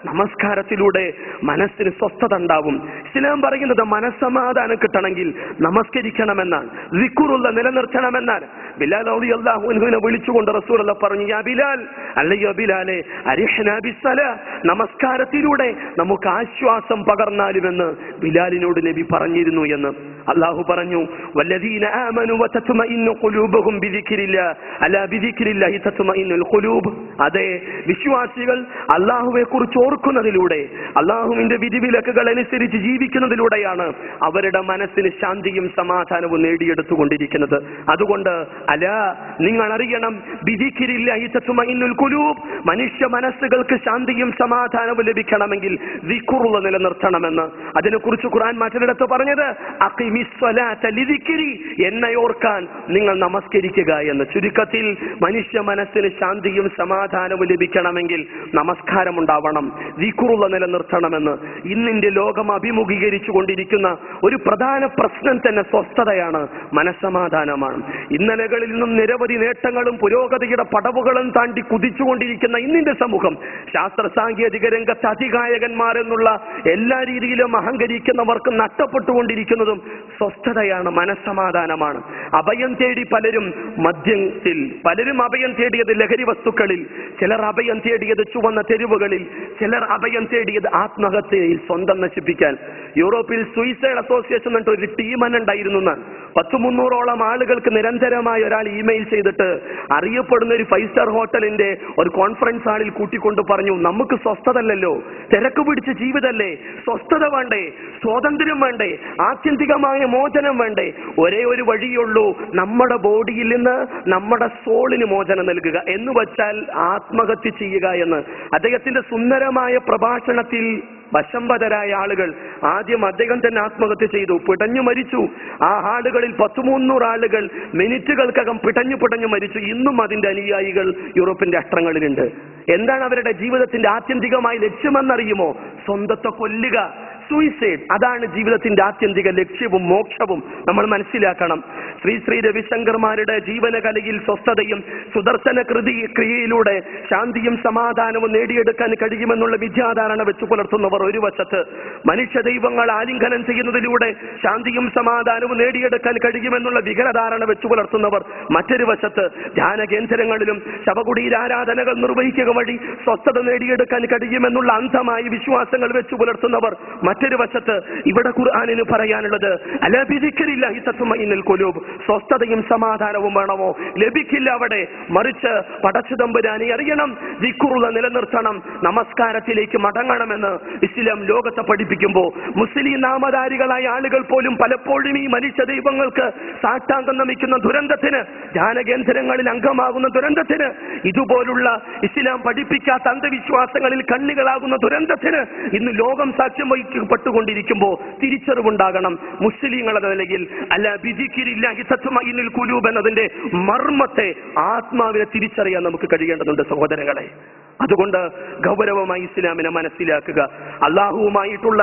നമസ്കാരത്തിലൂടെ മനസ്സിന് സ്വസ്ഥത ഉണ്ടാവും. ഇസ്ലാം പറയുന്നത് മനസ്സമാധാനം കിട്ടണമെങ്കിൽ നമസ്കരിക്കണമെന്നാണ്, ദിക്റുള്ള നിലനിർത്തണമെന്നാണ്. ബിലാൽ റളിയല്ലാഹു അൻഹുവിനെ വിളിച്ചുകൊണ്ട് റസൂലുള്ളാഹി പറഞ്ഞു, യാ ബിലാൽ, അല്ലയോ ബിലാലെ, അരിഹ്നാ ബിസ്സലാ, നമസ്കാരത്തിലൂടെ നമുക്ക് ആശ്വാസം പകർന്നാലുമെന്ന് ബിലാലിനോട് നബി പറഞ്ഞിരുന്നു എന്ന് അല്ലാഹു പറഞ്ഞു. വല്ലദീന ആമനു വതത്മഇന്നു ഖുലൂബുഹും ബിദിക്രില്ലാഹ് അലാ ബിദിക്രില്ലാഹി തത്മഇന്നുൽ ഖുലൂബ്. അതെ, വിശ്വാസികൾ അല്ലാഹുവെ കുറിച്ച് ഓർക്കുന്നതിലൂടെ, അല്ലാഹുവിന്റെ വിധിവിലക്കുകൾ അനുസരിച്ച് ജീവിക്കുന്നതിലൂടെയാണ് അവരുടെ മനസ്സിന് ശാന്തിയും സമാധാനവും നേടിയെടുത്തുകൊണ്ടിരിക്കുന്നത്. അതുകൊണ്ട് അലാ, നിങ്ങൾ അറിയണം, ബിദിക്രില്ലാഹി തത്മഇന്നുൽ ഖുലൂബ്, മനുഷ്യ മനസ്സുകൾക്ക് ശാന്തിയും സമാധാനവും ലഭിക്കണമെങ്കിൽ ദിക്റുള്ള നിലനിർത്തണമെന്ന്. അതിനെക്കുറിച്ച് ഖുർആൻ മറ്റൊരിടത്ത് പറഞ്ഞത് എന്നെ ഓർക്കാൻ നിങ്ങൾ നമസ്കരിക്കുക എന്ന്. ചുരുക്കത്തിൽ മനുഷ്യ മനസ്സിന് ശാന്തിയും സമാധാനവും ലഭിക്കണമെങ്കിൽ നമസ്കാരം ഉണ്ടാവണം, ദിക്റുള്ള നിലനിർത്തണമെന്ന്. ഇന്നിന്റെ ലോകം അഭിമുഖീകരിച്ചു കൊണ്ടിരിക്കുന്ന ഒരു പ്രധാന പ്രശ്നം തന്നെ സ്വസ്ഥതയാണ്, മനസ്സമാധാനമാണ്. ഇന്നലകളിൽ നിന്നും നിരവധി നേട്ടങ്ങളും പുരോഗതിയുടെ പടവുകളും താണ്ടി കുതിച്ചുകൊണ്ടിരിക്കുന്ന ഇന്നിന്റെ സമൂഹം, ശാസ്ത്ര സാങ്കേതിക രംഗത്ത് അതികായകന്മാർ എന്നുള്ള എല്ലാ രീതിയിലും അഹങ്കരിക്കുന്നവർക്ക് നഷ്ടപ്പെട്ടുകൊണ്ടിരിക്കുന്നതും സ്വസ്ഥതയാണ്, മനസ്സമാധാനമാണ്. അഭയം തേടി പലരും മദ്യത്തിൽ, പലരും അഭയം തേടിയത് ലഹരി വസ്തുക്കളിൽ, ചിലർ അഭയം തേടിയത് ചുവന്ന തെരുവുകളിൽ, ചിലർ അഭയം തേടിയത് ആത്മഹത്യയിൽ, സ്വന്തം നശിപ്പിക്കാൻ. യൂറോപ്പിൽ സൂയിസൈഡ് അസോസിയേഷൻ എന്നിട്ട് ഒരു ടീം തന്നെ ഉണ്ടായിരുന്നു. 100-300ഓളം ആളുകൾക്ക് നിരന്തരമായി ഒരാൾ ഇമെയിൽ ചെയ്തിട്ട് അറിയപ്പെടുന്ന ഒരു 5 സ്റ്റാർ ഹോട്ടലിന്റെ ഒരു കോൺഫറൻസ് ഹാളിൽ കൂട്ടിക്കൊണ്ട് പറഞ്ഞു, നമുക്ക് സ്വസ്ഥതല്ലോ, തിരക്ക് പിടിച്ച ജീവിതമല്ലേ, സ്വസ്ഥത വേണ്ടേ, സ്വാതന്ത്ര്യം വേണ്ടേ, ആത്യന്തികമായ മോചനം വേണ്ടേ? ഒരേ ഒരു വഴിയുള്ളൂ, നമ്മുടെ ബോഡിയിൽ നിന്ന് നമ്മുടെ സോളിന് മോചനം നൽകുക എന്ന് വച്ചാൽ ആത്മഹത്യ ചെയ്യുക എന്ന്. അദ്ദേഹത്തിന്റെ സുന്ദരമായ പ്രഭാഷണത്തിൽ വശംവദരായ ആളുകൾ ആദ്യം അദ്ദേഹം തന്നെ ആത്മഹത്യ ചെയ്തു, പിടഞ്ഞു മരിച്ചു. ആ ആളുകളിൽ 100-300 ആളുകൾ മിനിറ്റുകൾക്കകം പിടഞ്ഞു മരിച്ചു. ഇന്നും അതിന്റെ അനുയായികൾ യൂറോപ്പിന്റെ രാഷ്ട്രങ്ങളിലുണ്ട്. എന്താണ് അവരുടെ ജീവിതത്തിന്റെ ആത്യന്തികമായ ലക്ഷ്യമെന്നറിയുമോ? സ്വന്തത്തെ കൊല്ലുക, സൂയിസൈഡ്. അതാണ് ജീവിതത്തിന്റെ ആത്യന്തിക ലക്ഷ്യവും മോക്ഷവും നമ്മൾ മനസ്സിലാക്കണം. ശ്രീ രവിശങ്കർമാരുടെ ജീവനകലയിൽ സ്വസ്ഥതയും സുദർശന ക്രിയയിലൂടെ ശാന്തിയും സമാധാനവും നേടിയെടുക്കാൻ കഴിയുമെന്നുള്ള വിദ്യാധാരണ വെച്ചു പുലർത്തുന്നവർ ഒരു വശത്ത്, മനുഷ്യ ദൈവങ്ങൾ ആലിംഗനം ചെയ്യുന്നതിലൂടെ ശാന്തിയും സമാധാനവും നേടിയെടുക്കാൻ കഴിയുമെന്നുള്ള വികലധാരണ വെച്ചു പുലർത്തുന്നവർ മറ്റൊരു വശത്ത്, ധ്യാന കേന്ദ്രങ്ങളിലും ശവകുടീരാരാധനകൾ നിർവഹിക്കുക വഴി സ്വസ്ഥത നേടിയെടുക്കാൻ കഴിയുമെന്നുള്ള അന്ധമായ വിശ്വാസങ്ങൾ വെച്ചു പുലർത്തുന്നവർ മറ്റൊരു വശത്ത്. ഇവിടെ ഖുർആനിന് പറയാനുള്ളത് അലാ ബിദിക്രില്ലാഹി തത്മഇന്നുൽ ഖുലൂബ്, സ്വസ്ഥതയും സമാധാനവും വേണമോ? ലഭിക്കില്ല അവിടെ. മറിച്ച് പടച്ചതമ്പുരാനെ അറിയണം, ദിക്റുള്ള നിലനിർത്തണം, നമസ്കാരത്തിലേക്ക് മടങ്ങണമെന്ന് ഇസ്ലാം ലോകത്തെ പഠിപ്പിക്കുമ്പോൾ മുസ്ലിം നാമധാരികളായ ആളുകൾ പോലും പലപ്പോഴും ഈ മനുഷ്യ ദൈവങ്ങൾക്ക് സാഷ്ടാംഗം നമിക്കുന്ന ദുരന്തത്തിന്, ധ്യാനകേന്ദ്രങ്ങളിൽ അംഗമാകുന്ന ദുരന്തത്തിന്, ഇതുപോലുള്ള ഇസ്ലാം പഠിപ്പിക്കാത്ത അന്ധവിശ്വാസങ്ങളിൽ കണ്ണികളാകുന്ന ദുരന്തത്തിന് ഇന്ന് ലോകം സാക്ഷ്യം പെട്ടുകൊണ്ടിരിക്കുമ്പോൾ തിരിച്ചറിവുണ്ടാകണം. മുസ്ലിങ്ങൾ എന്ന നിലയിൽ അല്ല ബിദിക്രില്ലാഹി തത്മഇന്നുൽ ഖുലൂബ് എന്നതിന്റെ മർമ്മത്തെ, ആത്മാവിനെ തിരിച്ചറിയാൻ നമുക്ക് കഴിയേണ്ടതുണ്ട് സഹോദരങ്ങളെ. അതുകൊണ്ട് ഗൗരവമായി ഇസ്ലാമിനെ മനസ്സിലാക്കുക. അള്ളാഹുവുമായിട്ടുള്ള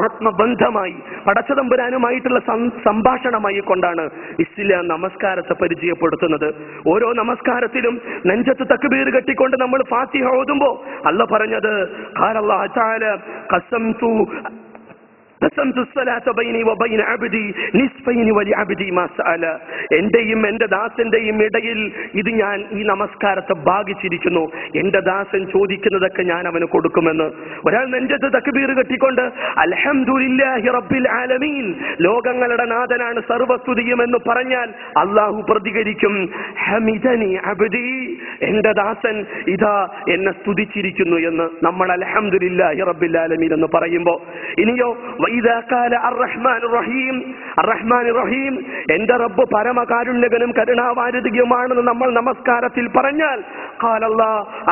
ആത്മബന്ധമായി, പടച്ചതമ്പുരാനുമായിട്ടുള്ള സംഭാഷണമായി കൊണ്ടാണ് ഇസ്ലാം നമസ്കാരത്തെ പരിചയപ്പെടുത്തുന്നത്. ഓരോ നമസ്കാരത്തിലും നെഞ്ചത്ത് തക്ബീർ കെട്ടിക്കൊണ്ട് നമ്മൾ ഫാത്തിഹ ഓതുമ്പോ അല്ലാഹ് പറഞ്ഞത് ഖാലല്ലാഹു തആല ഖസംതു എന്റെയും എന്റെ ദാസന്റെയും ഇടയിൽ ഇത് ഞാൻ ഈ നമസ്കാരത്തെ ഭാഗിച്ചിരിക്കുന്നു. എന്റെ ദാസൻ ചോദിക്കുന്നതൊക്കെ ഞാൻ അവന് കൊടുക്കുമെന്ന്. ഒരാൾ നെഞ്ചത്ത് തക്ബീർ കെട്ടിക്കൊണ്ട് അൽഹംദുലില്ലാഹി റബ്ബിൽ ആലമീൻ, ലോകങ്ങളുടെ നാഥനാണ് സർവസ്തുതിയും എന്ന് പറഞ്ഞാൽ അള്ളാഹു പ്രതികരിക്കും ഹമിദനി അബ്ദി, എന്റെ ദാസൻ ഇതാ എന്നെ സ്തുതിച്ചിരിക്കുന്നു എന്ന്. നമ്മൾ അൽഹംദുലില്ലാഹി റബ്ബിൽ ആലമീൻ എന്ന് പറയുമ്പോ ഇനിയോ റഹീം, എന്റെ റബ്ബ് പരമകാരുണ്യകനും കരുണാവാരിധിയുമാണെന്ന് നമ്മൾ നമസ്കാരത്തിൽ പറഞ്ഞാൽ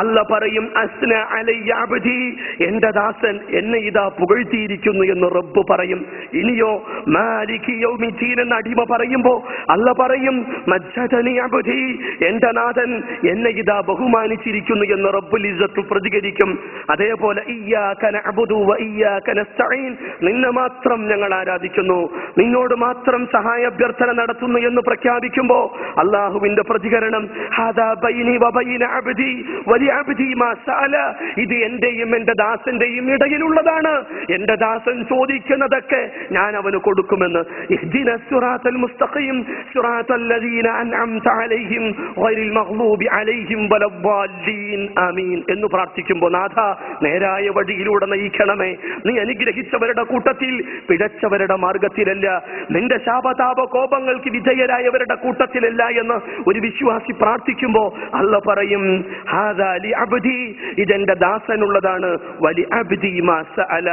അല്ല പറയും അസ്ന അലയ്യ അബ്ദി, എന്റെ ദാസൻ എന്നെ ഇതാ പുകഴ്ത്തിയിരിക്കുന്നു എന്ന് റബ്ബ് പറയും. ഇനിയോ മാലികി യൗമിദ്ദീൻ എന്ന അടിമ പറയുമ്പോ അല്ല പറയും മജ്ജദനി അബ്ദി, എന്റെ നാഥൻ എന്നെ ഇതാ ബഹുമാനിച്ചിരിക്കുന്നു എന്ന് റബ്ബുൽ ഇസ്സത്ത് പ്രതികരിക്കും. അതേപോലെ ഇയ്യാക നഅ്ബുദു വ ഇയ്യാക നസ്തഈൻ, നിന്നെ മാത്രം ഞങ്ങൾ ആരാധിക്കുന്നു, നിന്നോട് മാത്രം സഹായാഭ്യർത്ഥന നടത്തുന്നു എന്ന് പ്രഖ്യാപിക്കുമ്പോ അള്ളാഹുവിന്റെ പ്രതികരണം ഹാദാ ബൈനി വ ബൈന അബ്ദി വലി അബ്ദി മാ സഅല, ഇത് എന്റെയും എന്റെ ദാസന്റെയും ഇടയിലുള്ളതാണ്. എന്റെ ദാസൻ ചോദിക്കുന്നതൊക്കെ ഞാൻ അവന് കൊടുക്കുമെന്ന്. ഇഹ്ദിനസ് സിറാത്തൽ മുസ്തഖീം സിറാത്തൽ ലദീന അൻഅംത അലൈഹിം ഗൈറിൽ മഗ്ദൂബി അലൈഹിം വലദ്ദാല്ലീൻ ആമീൻ എന്ന് പ്രാർത്ഥിക്കുമ്പോൾ നാഥ, നേരായ വഴിയിലൂടെ നയിക്കണമേ, നീ അനുഗ്രഹിച്ചവരുടെ കൂട്ടത്തിൽ, പിഴച്ചവരുടെ മാർഗത്തിലല്ല, നിന്റെ ശാപതാപ കോപങ്ങൾക്ക് വിധേയരായവരുടെ കൂട്ടത്തിലല്ല എന്ന് ഒരു വിശ്വാസി പ്രാർത്ഥിക്കുമ്പോ അല്ല പറയും ഹാദാ ലി അബ്ദി, ഇതെന്റെ ദാസനുള്ളതാണ്. വലി അബ്ദി മാ സഅല,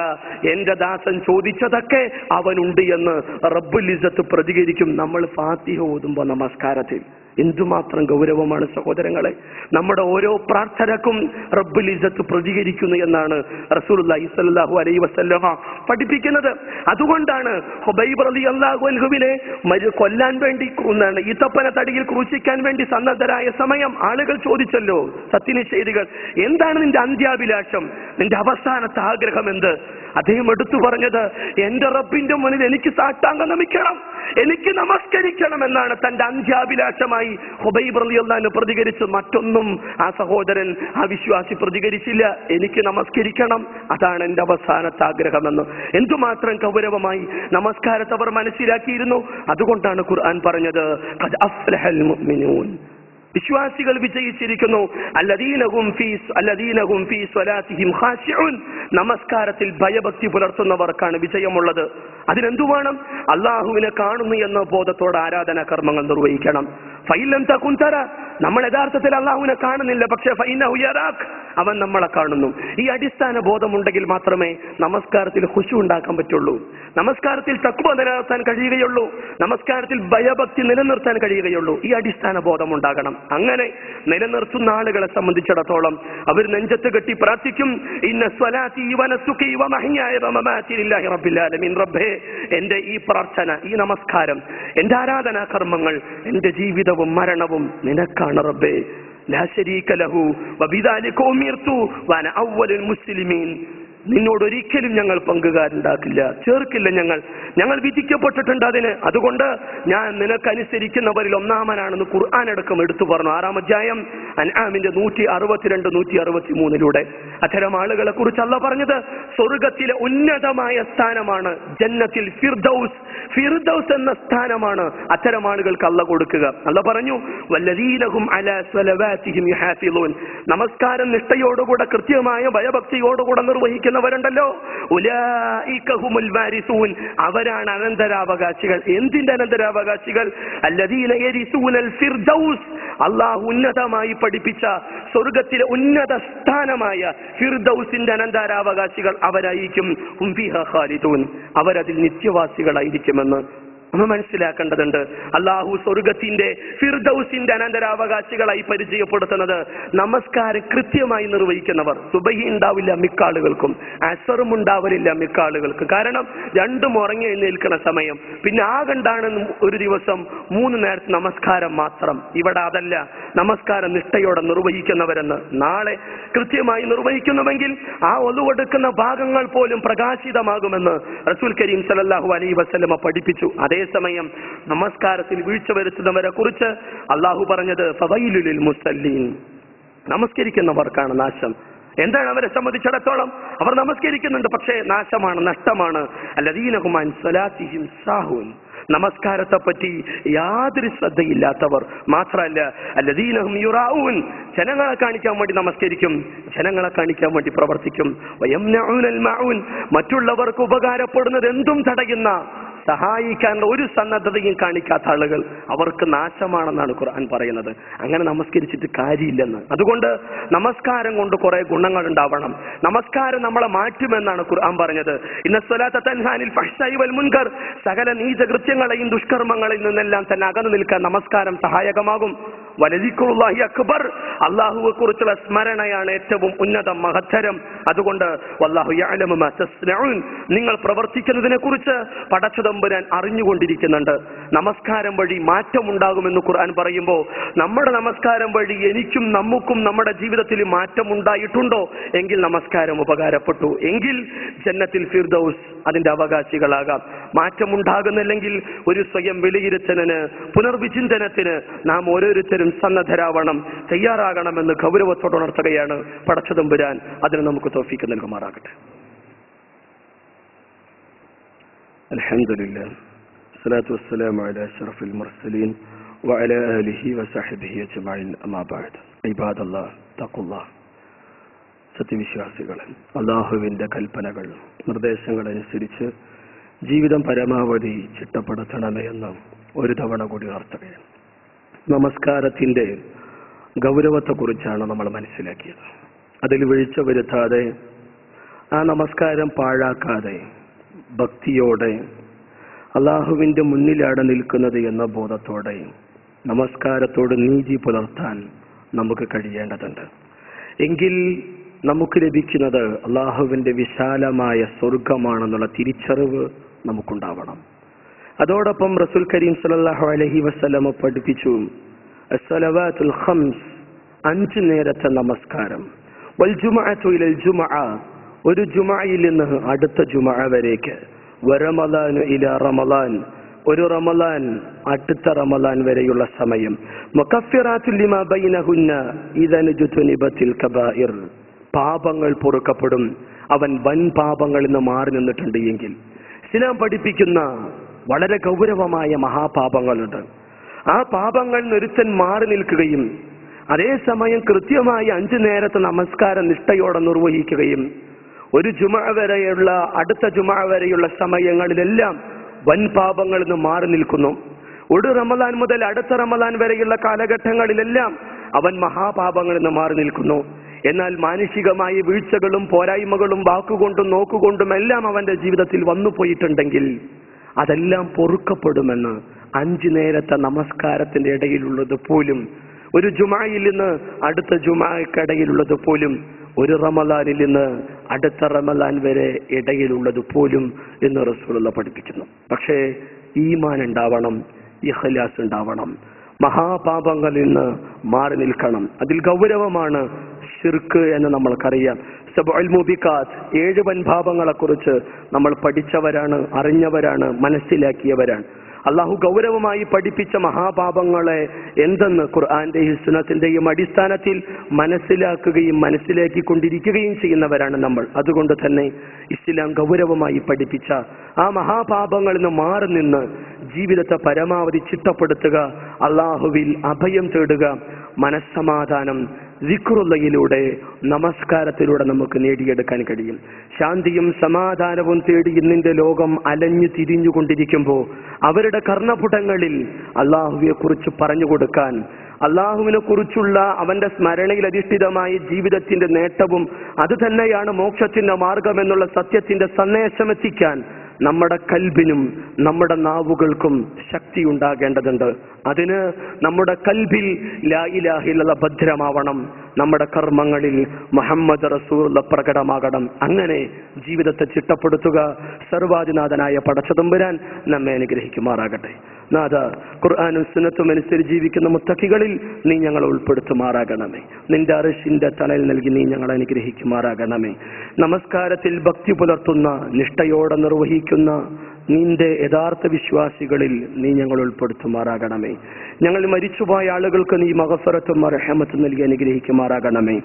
എന്റെ ദാസൻ ചോദിച്ചതൊക്കെ അവനുണ്ട് എന്ന് റബ്ബുൽ ഇസ്സത്ത് പ്രതികരിക്കും. നമ്മൾ ഫാത്തിഹ ഓതുമ്പോ നമസ്കാരത്തിൽ എന്തുമാത്രം ഗൗരവമാണ് സഹോദരങ്ങളെ. നമ്മുടെ ഓരോ പ്രാർത്ഥനക്കും റബ്ബുൽ ഇസ്സത്ത് പ്രതികരിക്കുന്നു എന്നാണ് റസൂലുള്ളാഹി സ്വല്ലല്ലാഹു അലൈഹി വസല്ലമ പഠിപ്പിക്കുന്നത്. അതുകൊണ്ടാണ് ഹുബൈബ് റളിയല്ലാഹു അൻഹുവിനെ കൊല്ലാൻ വേണ്ടി ഈത്തപ്പന തടിയിൽ ക്രൂശിക്കാൻ വേണ്ടി സന്നദ്ധരായ സമയം ആളുകൾ ചോദിച്ചല്ലോ, സത്യനിഷേധികൾ, എന്താണ് നിന്റെ അന്ത്യാഭിലാഷം, നിന്റെ അവസാനത്തെ ആഗ്രഹം എന്ത്? അദ്ദേഹം എടുത്തു പറഞ്ഞത് എന്റെ റബ്ബിന്റെ മുന്നിൽ എനിക്ക് സാഷ്ടാംഗം നമിക്കണം, എനിക്ക് നമസ്കരിക്കണം എന്നാണ് തന്റെ അന്ത്യാഭിലാഷമായി ഹുബൈബ് റളിയല്ലാഹു അൻഹു പ്രതികരിച്ചു. മറ്റൊന്നും ആ സഹോദരൻ, ആ വിശ്വാസി പ്രതികരിച്ചില്ല. എനിക്ക് നമസ്കരിക്കണം, അതാണ് എന്റെ അവസാനത്തെ ആഗ്രഹമെന്ന്. എന്തുമാത്രം ഗൗരവമായി നമസ്കാരത്തെ അവർ മനസ്സിലാക്കിയിരുന്നു. അതുകൊണ്ടാണ് ഖുർആൻ പറഞ്ഞത് ഖദ് അഫ്ലഹൽ മുഅ്മിനൂൻ, വിശ്വാസികൾ വിജയിച്ചിരിക്കുന്നു. അല്ലദീനഹും ഫീ സ്വലാത്തിഹിം ഖാശിഊൻ, നമസ്കാരത്തിൽ ഭയഭക്തി പുലർത്തുന്നവർക്കാണ് വിജയമുള്ളത്. അതിനെന്തു വേണം? അള്ളാഹുവിനെ കാണുന്നു എന്ന ബോധത്തോടെ ആരാധനാ കർമ്മങ്ങൾ നിർവഹിക്കണം. ഫൈലം തകുൻ തറ, നമ്മൾ യഥാർത്ഥത്തിൽ അള്ളാഹുവിനെ കാണുന്നില്ല, പക്ഷെ ഫൈനഹു യറാക്, അവൻ നമ്മളെ കാണുന്നു. ഈ അടിസ്ഥാന ബോധമുണ്ടെങ്കിൽ മാത്രമേ നമസ്കാരത്തിൽ ഖുശൂ ഉണ്ടാക്കാൻ പറ്റുള്ളൂ, നമസ്കാരത്തിൽ തഖ്വ നിലനിർത്താൻ കഴിയുകയുള്ളൂ, നമസ്കാരത്തിൽ ഭയഭക്തി നിലനിർത്താൻ കഴിയുകയുള്ളൂ. ഈ അടിസ്ഥാന ബോധം ഉണ്ടാകണം. അങ്ങനെ നിലനിർത്തുന്ന ആളുകളെ സംബന്ധിച്ചിടത്തോളം അവർ നെഞ്ചത്ത് കെട്ടി പ്രാർത്ഥിക്കും, ഇന്ന സ്വലാത്തി വനസുകി വമഹ്യായ വമമാതി ലില്ലാഹി റബ്ബിൽ ആലമീൻ, റബ്ബേ എന്റെ ഈ പ്രാർത്ഥന, ഈ നമസ്കാരം, എന്റെ ആരാധനാ കർമ്മങ്ങൾ, എന്റെ ജീവിതവും മരണവും നിനക്കാണ് റബ്ബേ, ലാ ശരീക ലഹു വബിദാലിക ഉമിർതു വഅന അവ്വലുൽ മുസ്ലിമീൻ, നിന്നോട് ഒരിക്കലും ഞങ്ങൾ പങ്കുകാരുണ്ടാക്കില്ല, ചേർക്കില്ല, ഞങ്ങൾ വിധിക്കപ്പെട്ടിട്ടുണ്ട് അതിന്. അതുകൊണ്ട് ഞാൻ നിനക്കനുസരിക്കുന്നവരിൽ ഒന്നാമനാണെന്ന് ഖുർആൻ അടക്കം എടുത്തു പറഞ്ഞു. 6-ാം അധ്യായം അൻആമിന്റെ 162, 163 അത്തരം ആളുകളെ കുറിച്ച് അല്ലാഹ് പറഞ്ഞത് സ്വർഗത്തിലെ ഉന്നതമായ സ്ഥാനമാണ് ജന്നത്തിൽ ഫിർദൗസ്. ഫിർദൗസ് എന്ന സ്ഥാനമാണ് അത്തരം ആളുകൾക്ക് അല്ലാഹ് കൊടുക്കുക. അല്ലാഹ് പറഞ്ഞു വല്ലദീനഹും അലാ സ്വലവാതിഹിം യുഹാഫിളൂൻ, നമസ്കാരം നിഷ്ഠയോടുകൂടെ കൃത്യമായ ഭയഭക്തിയോടുകൂടെ നിർവഹിക്കുന്നവരുണ്ടല്ലോ, ഉലൈക ഹുമുൽ വാരിസൂൻ, അവരാണ് അനന്തരാവകാശികൾ. എന്തിന്റെ അനന്തരാവകാശികൾ? അല്ലദീന യരിസൂനൽ ഫിർദൗസ്, അല്ലാഹു ഉന്നതമായി പഠിപ്പിച്ച സ്വർഗത്തിലെ ഉന്നത സ്ഥാനമായ ഫിർദൗസിന്റെ അനന്തരാവകാശികൾ അവരായിരിക്കും. ഹും ഫീഹാ ഖാലിദൂൻ, അവരതിൽ നിത്യവാസികളായിരിക്കുമെന്ന് നമ്മൾ മനസ്സിലാക്കേണ്ടതുണ്ട്. അള്ളാഹു സ്വർഗത്തിന്റെ ഫിർദൗസിന്റെ അനന്തരാവകാശികളായി പരിചയപ്പെടുത്തുന്നത് നമസ്കാരം കൃത്യമായി നിർവഹിക്കുന്നവർ. സുബഹി ഉണ്ടാവില്ല മിക്ക ആളുകൾക്കും, അസറും ഉണ്ടാവലില്ല മിക്ക ആളുകൾക്ക്. കാരണം രണ്ടും ഉറങ്ങി എഴുന്നേൽക്കുന്ന സമയം. പിന്നെ ആകണ്ടാണ് ഒരു ദിവസം 3 നേരത്തെ നമസ്കാരം മാത്രം. ഇവിടെ അതല്ല, നമസ്കാരം നിഷ്ഠയോടെ നിർവഹിക്കുന്നവരെന്ന്. നാളെ കൃത്യമായി നിർവഹിക്കുന്നുവെങ്കിൽ ആ ഒതുവെടുക്കുന്ന ഭാഗങ്ങൾ പോലും പ്രകാശിതമാകുമെന്ന് റസൂൽ കരീം സല്ലല്ലാഹു അലൈഹി വസല്ലമ പഠിപ്പിച്ചു. അതേസമയം നമസ്കാരത്തിൽ വീഴ്ച വരുത്തുന്നവരെ കുറിച്ച് അള്ളാഹു പറഞ്ഞത് ഫവൈലുൽ ലിൽ മുസല്ലീൻ, നമസ്കരിക്കുന്നവർക്കാണ് നാശം. എന്താണ് അവരെ സംബന്ധിച്ചിടത്തോളം? അവർ നമസ്കരിക്കുന്നുണ്ട്, പക്ഷേ നാശമാണ്, നഷ്ടമാണ്. അല്ലദീന ഹും അൻ സ്വലാത്തിഹിം സാഹൂൻ, നമസ്കാരത്തെ പറ്റി യാതൊരു ശ്രദ്ധയില്ലാത്തവർ. മാത്രമല്ല അല്ലദീന ഹും യുറാഊൻ, ജനങ്ങളെ കാണിക്കാൻ വേണ്ടി നമസ്കരിക്കും, ജനങ്ങളെ കാണിക്കാൻ വേണ്ടി പ്രവർത്തിക്കും. വയംനഊനൽ മഊൻ, മറ്റുള്ളവർക്ക് ഉപകാരപ്പെടുന്നത് എന്തും തടയുന്ന, സഹായിക്കാനുള്ള ഒരു സന്നദ്ധതയും കാണിക്കാത്ത ആളുകൾ, അവർക്ക് നാശമാണെന്നാണ് ഖുർആൻ പറയുന്നത്. അങ്ങനെ നമസ്കരിച്ചിട്ട് കാര്യമില്ലെന്ന്. അതുകൊണ്ട് നമസ്കാരം കൊണ്ട് കുറെ ഗുണങ്ങൾ ഉണ്ടാവണം. നമസ്കാരം നമ്മളെ മാറ്റുമെന്നാണ് ഖുർആൻ പറഞ്ഞത്. ഇന്ന സ്വലാത്ത തൻഹാ അനിൽ ഫഹ്ശാഇ വൽ മുൻകർ, സകല നീചകൃത്യങ്ങളെയും ദുഷ്കർമ്മങ്ങളിൽ നിന്നെല്ലാം തന്നെ അകന്നു നിൽക്കാൻ നമസ്കാരം സഹായകമാകും. വലദിക്റുല്ലാഹി അക്ബർ, അല്ലാഹുവെ കുറിച്ചുള്ള സ്മരണയാണ് ഏറ്റവും ഉന്നതം, മഹത്തരം. അതുകൊണ്ട് വല്ലാഹു യഅലമു മാ തസ്നഊൻ, നിങ്ങൾ പ്രവർത്തിക്കുന്നതിനെ കുറിച്ച് പടച്ചതമ്പുരാൻ അറിഞ്ഞുകൊണ്ടിരിക്കുന്നുണ്ട്. നമസ്കാരം വഴി മാറ്റമുണ്ടാകുമെന്ന് ഖുർആൻ പറയുമ്പോൾ നമ്മുടെ നമസ്കാരം വഴി എനിക്കും നമുക്കും നമ്മുടെ ജീവിതത്തിൽ മാറ്റം ഉണ്ടായിട്ടുണ്ടോ? എങ്കിൽ നമസ്കാരം ഉപകാരപ്പെട്ടു, എങ്കിൽ ജന്നത്തിൽ ഫിർദൗസ് അതിന്റെ അവകാശികളാകാം. മാറ്റമുണ്ടാകുന്നില്ലെങ്കിൽ ഒരു സ്വയം വിലയിരുത്തലിന്, പുനർവിചിന്തനത്തിന് നാം ഓരോരുത്തരും സന്നദ്ധരാവണം, തയ്യാറാകണമെന്ന് ഗൗരവത്തോടെ ഉണർത്തുകയാണ് പടച്ചതമ്പുരാൻ. അതിന് നമുക്ക് തൗഫീഖ് നൽകുമാറാകട്ടെ. അൽഹംദുലില്ലാഹ്, സ്വലാത്തു വസ്സലാമു അലാ അഷ്റഫിൽ മുർസലീൻ വഅലാ ആലിഹി വസഹ്ബിഹി അജ്മഈൻ. അമ്മാ ബഅദ്. ഇബാദല്ലാഹ് തഖ്വല്ലാഹ്, സത്യവിശ്വാസികളെ, അല്ലാഹുവിന്റെ കൽപ്പനകൾ, നിർദ്ദേശങ്ങളനുസരിച്ച് ജീവിതം പരമാവധി ചിട്ടപ്പെടുത്തണമേ എന്ന് ഒരു തവണ കൂടി ഉണർത്തുകയാണ്. നമസ്കാരത്തിന്റെ ഗൗരവത്തെക്കുറിച്ചാണ് നമ്മൾ മനസ്സിലാക്കിയത്. അതിൽ വീഴ്ച വരുത്താതെ, ആ നമസ്കാരം പാഴാക്കാതെ, ഭക്തിയോടെ, അള്ളാഹുവിന്റെ മുന്നിലാണ് നിൽക്കുന്നത് എന്ന ബോധത്തോടെ നമസ്കാരത്തോട് നീതി പുലർത്താൻ നമുക്ക് കഴിയേണ്ടതുണ്ട്. എങ്കിൽ നമുക്ക് ലഭിക്കുന്നത് അള്ളാഹുവിന്റെ വിശാലമായ സ്വർഗമാണെന്നുള്ള തിരിച്ചറിവ് നമുക്കുണ്ടാവണം. അതോടൊപ്പം റസൂൽ കരീം സല്ലല്ലാഹു അലൈഹി വസല്ലമ പഠിപ്പിച്ചു, അസ്സലവാത്തുൽ ഖംസ്, 5 നേരത്തെ നമസ്കാരം, വൽ ജുമുഅതു ഇലൽ ജുമുഅ, ഒരു ജുമുഅയിൽ നിന്ന് അടുത്ത ജുമുഅ വരേക്ക്, വറമളാനു ഇലാ റമളാൻ, ഒരു റമളാൻ അടുത്ത റമളാൻ വരെയുള്ള സമയം, മുകഫിറാത്തുൽ ലിമാ ബൈനഹുന്ന ഇദാ നജുതുനിബത്തിൽ കബായിർ, പാപങ്ങൾ പൊറുക്കപ്പെടും അവൻ വൻ പാപങ്ങളിൽ നിന്ന് മാറി നിന്നിട്ടുണ്ട് എങ്കിൽ. ഇസ്ലാം പഠിപ്പിക്കുന്ന വളരെ ഗൗരവമായ മഹാപാപങ്ങളുണ്ട്. ആ പാപങ്ങൾ ഒരുത്തൻ മാറി നിൽക്കുകയും അതേസമയം കൃത്യമായി 5 നേരത്തെ നമസ്കാരം നിഷ്ഠയോടെ നിർവഹിക്കുകയും ഒരു ജുമുഅ വരെയുള്ള അടുത്ത ജുമുഅ വരെയുള്ള സമയങ്ങളിലെല്ലാം വൻ പാപങ്ങളിൽ നിന്ന് മാറി നിൽക്കുന്നു. ഒരു റമളാൻ മുതൽ അടുത്ത റമളാൻ വരെയുള്ള കാലഘട്ടങ്ങളിലെല്ലാം അവൻ മഹാപാപങ്ങളിൽ നിന്ന് മാറി നിൽക്കുന്നു. എന്നാൽ മാനുഷികമായ വീഴ്ചകളും പോരായ്മകളും വാക്കുകൊണ്ടും നോക്കുകൊണ്ടും എല്ലാം അവന്റെ ജീവിതത്തിൽ വന്നു പോയിട്ടുണ്ടെങ്കിൽ അതെല്ലാം പൊറുക്കപ്പെടുമെന്ന് 5 നേരത്തെ നമസ്കാരത്തിന്റെ ഇടയിലുള്ളത് പോലും, ഒരു ജുമുഅയിൽ നിന്ന് അടുത്ത ജുമുഅയ്ക്കിടയിലുള്ളത് പോലും, ഒരു റമളാനിൽ നിന്ന് അടുത്ത റമളാൻ വരെ ഇടയിലുള്ളത് പോലും എന്ന് റസൂലുള്ളാഹി പഠിപ്പിക്കുന്നു. പക്ഷേ ഈമാൻ ഉണ്ടാവണം, ഇഖ്ലാസ് ഉണ്ടാവണം, മഹാപാപങ്ങളിൽ നിന്ന് മാറി നിൽക്കണം. അതിൽ ഗൗരവമാണ് ശിർക്ക് എന്ന് നമ്മൾക്കറിയാം. സബഉൽ മുബിഖാത്ത്, 7 വൻപാപങ്ങളെ കുറിച്ച് നമ്മൾ പഠിച്ചവരാണ്, അറിഞ്ഞവരാണ്, മനസ്സിലാക്കിയവരാണ്. അള്ളാഹു ഗൗരവമായി പഠിപ്പിച്ച മഹാപാപങ്ങളെ എന്തെന്ന് ഖുർആന്റെയും സുന്നത്തിന്റെയും അടിസ്ഥാനത്തിൽ മനസ്സിലാക്കുകയും മനസ്സിലാക്കിക്കൊണ്ടിരിക്കുകയും ചെയ്യുന്നവരാണ് നമ്മൾ. അതുകൊണ്ട് തന്നെ ഇസ്ലാം ഗൗരവമായി പഠിപ്പിച്ച ആ മഹാപാപങ്ങളിൽ നിന്ന് മാറി നിന്ന് ജീവിതത്തെ പരമാവധി ചിട്ടപ്പെടുത്തുക, അള്ളാഹുവിൽ അഭയം തേടുക, മനസ്സമാധാനം ദിക്റുള്ളയിലൂടെ, നമസ്കാരത്തിലൂടെ നമുക്ക് നേടിയെടുക്കാൻ കഴിയും. ശാന്തിയും സമാധാനവും തേടി ഇന്നിന്റെ ലോകം അലഞ്ഞു തിരിഞ്ഞുകൊണ്ടിരിക്കുമ്പോൾ അവരുടെ കർണപുടങ്ങളിൽ അള്ളാഹുവിനെ കുറിച്ച് പറഞ്ഞു കൊടുക്കാൻ, അള്ളാഹുവിനെ കുറിച്ചുള്ള അവന്റെ സ്മരണയിൽ അധിഷ്ഠിതമായ ജീവിതത്തിന്റെ നേട്ടവും അത് തന്നെയാണ് മോക്ഷത്തിന്റെ മാർഗമെന്നുള്ള സത്യത്തിന്റെ സന്ദേശമെത്തിക്കാൻ നമ്മുടെ കൽബിനും നമ്മുടെ നാവുകൾക്കും ശക്തി ഉണ്ടാകേണ്ടതുണ്ട്. അതിന് നമ്മുടെ കൽബിൽ ലാ ഇലാഹ ഇല്ലല്ലാഹ് ഭദ്രമാവണം, നമ്മുടെ കർമ്മങ്ങളിൽ മുഹമ്മദ് റസൂലുള്ളാഹ് പ്രകടമാകണം. അങ്ങനെ ജീവിതത്തെ ചിട്ടപ്പെടുത്തുക. സർവാധിനാഥനായ പടച്ചതമ്പുരാൻ നമ്മെ അനുഗ്രഹിക്കുമാറാകട്ടെ. നാഥ, ഖുർആനും സുന്നത്തും അനുസരിച്ച് ജീവിക്കുന്ന മുത്തഖികളിൽ നീ ഞങ്ങളെ ഉൾപ്പെടുത്തുമാറാകണമേ. നിന്റെ അർശിന്റെ തണൽ നൽകി നീ ഞങ്ങളെ അനുഗ്രഹിക്കുമാറാകണമേ. നമസ്കാരത്തിൽ ഭക്തി പുലർത്തുന്ന, നിഷ്ഠയോടെ നിർവഹിക്കുന്ന നിന്റെ യഥാർത്ഥ വിശ്വാസികളിൽ നീ ഞങ്ങൾ ഉൾപ്പെടുത്തുമാറാകണമേ. ഞങ്ങൾ മരിച്ചുപോയ ആളുകൾക്ക് നീ മഗ്ഫിറത്തും റഹ്മത്തും നൽകി അനുഗ്രഹിക്കുമാറാകണമേ.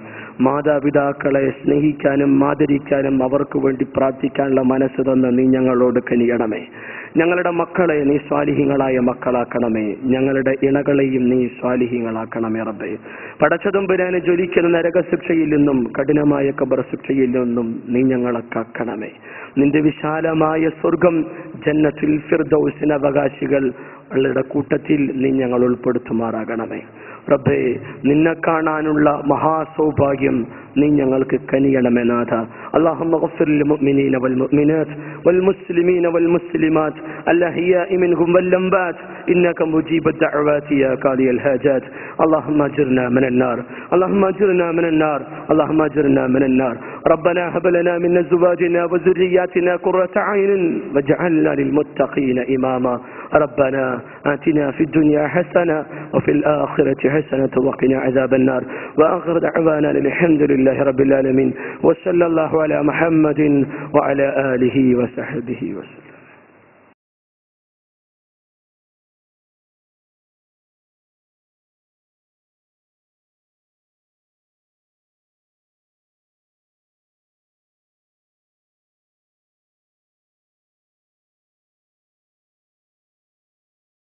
മാതാപിതാക്കളെ സ്നേഹിക്കാനും ആദരിക്കാനും അവർക്ക് വേണ്ടി പ്രാർത്ഥിക്കാനുള്ള മനസ്സ് തന്ന് നീ ഞങ്ങളോട് കനിയണമേ. ഞങ്ങളുടെ മക്കളെ നീ സ്വാലിഹീങ്ങളായ മക്കളാക്കണമേ. ഞങ്ങളുടെ ഇണകളെയും നീ സ്വാലിഹീങ്ങളാക്കണമേ റബ്ബേ. പടച്ചതമ്പുരാനെ ജ്വലിക്കുന്ന നരകശിക്ഷയിൽ നിന്നും കഠിനമായ ഖബർ ശിക്ഷയിൽ നിന്നും നീ ഞങ്ങളെ കാക്കണമേ. നിന്റെ വിശാലമായ സ്വർഗം ജന്നത്തുൽ ഫിർദൗസിന് അവകാശികളുടെ കൂട്ടത്തിൽ നീ ഞങ്ങൾ ഉൾപ്പെടുത്തുമാറാകണമേ റബ്ബേ. നിന്നെ കാണാനുള്ള മഹാസൗഭാഗ്യം നീ ഞങ്ങൾക്ക് കനിയണമേ നാഥ. അല്ലാഹുമ്മ ഗഫിർ ലിൽ മുഅ്മിനീന വൽ മുഅ്മിനാത്ത് വൽ മുസ്ലിമീന വൽ മുസ്ലിമാത്ത് അൽഅഹ്യാഇ മിൻഹും വൽ അംവാത്ത് ഇന്നക മുജീബുദ് ദഅവാതി യാ ഖാദിയൽ ഹാജാത്ത്. اللهم اجرنا من النار، اللهم اجرنا من النار، اللهم اجرنا من النار. ربنا هب لنا من ازواجنا وذرياتنا قرة اعين واجعلنا للمتقين اماما. ربنا آتنا في الدنيا حسنة وفي الآخرة حسنة وقنا عذاب النار. وآخر دعوانا الحمد لله رب العالمين، وصلى الله على محمد وعلى آله وصحبه وسلم.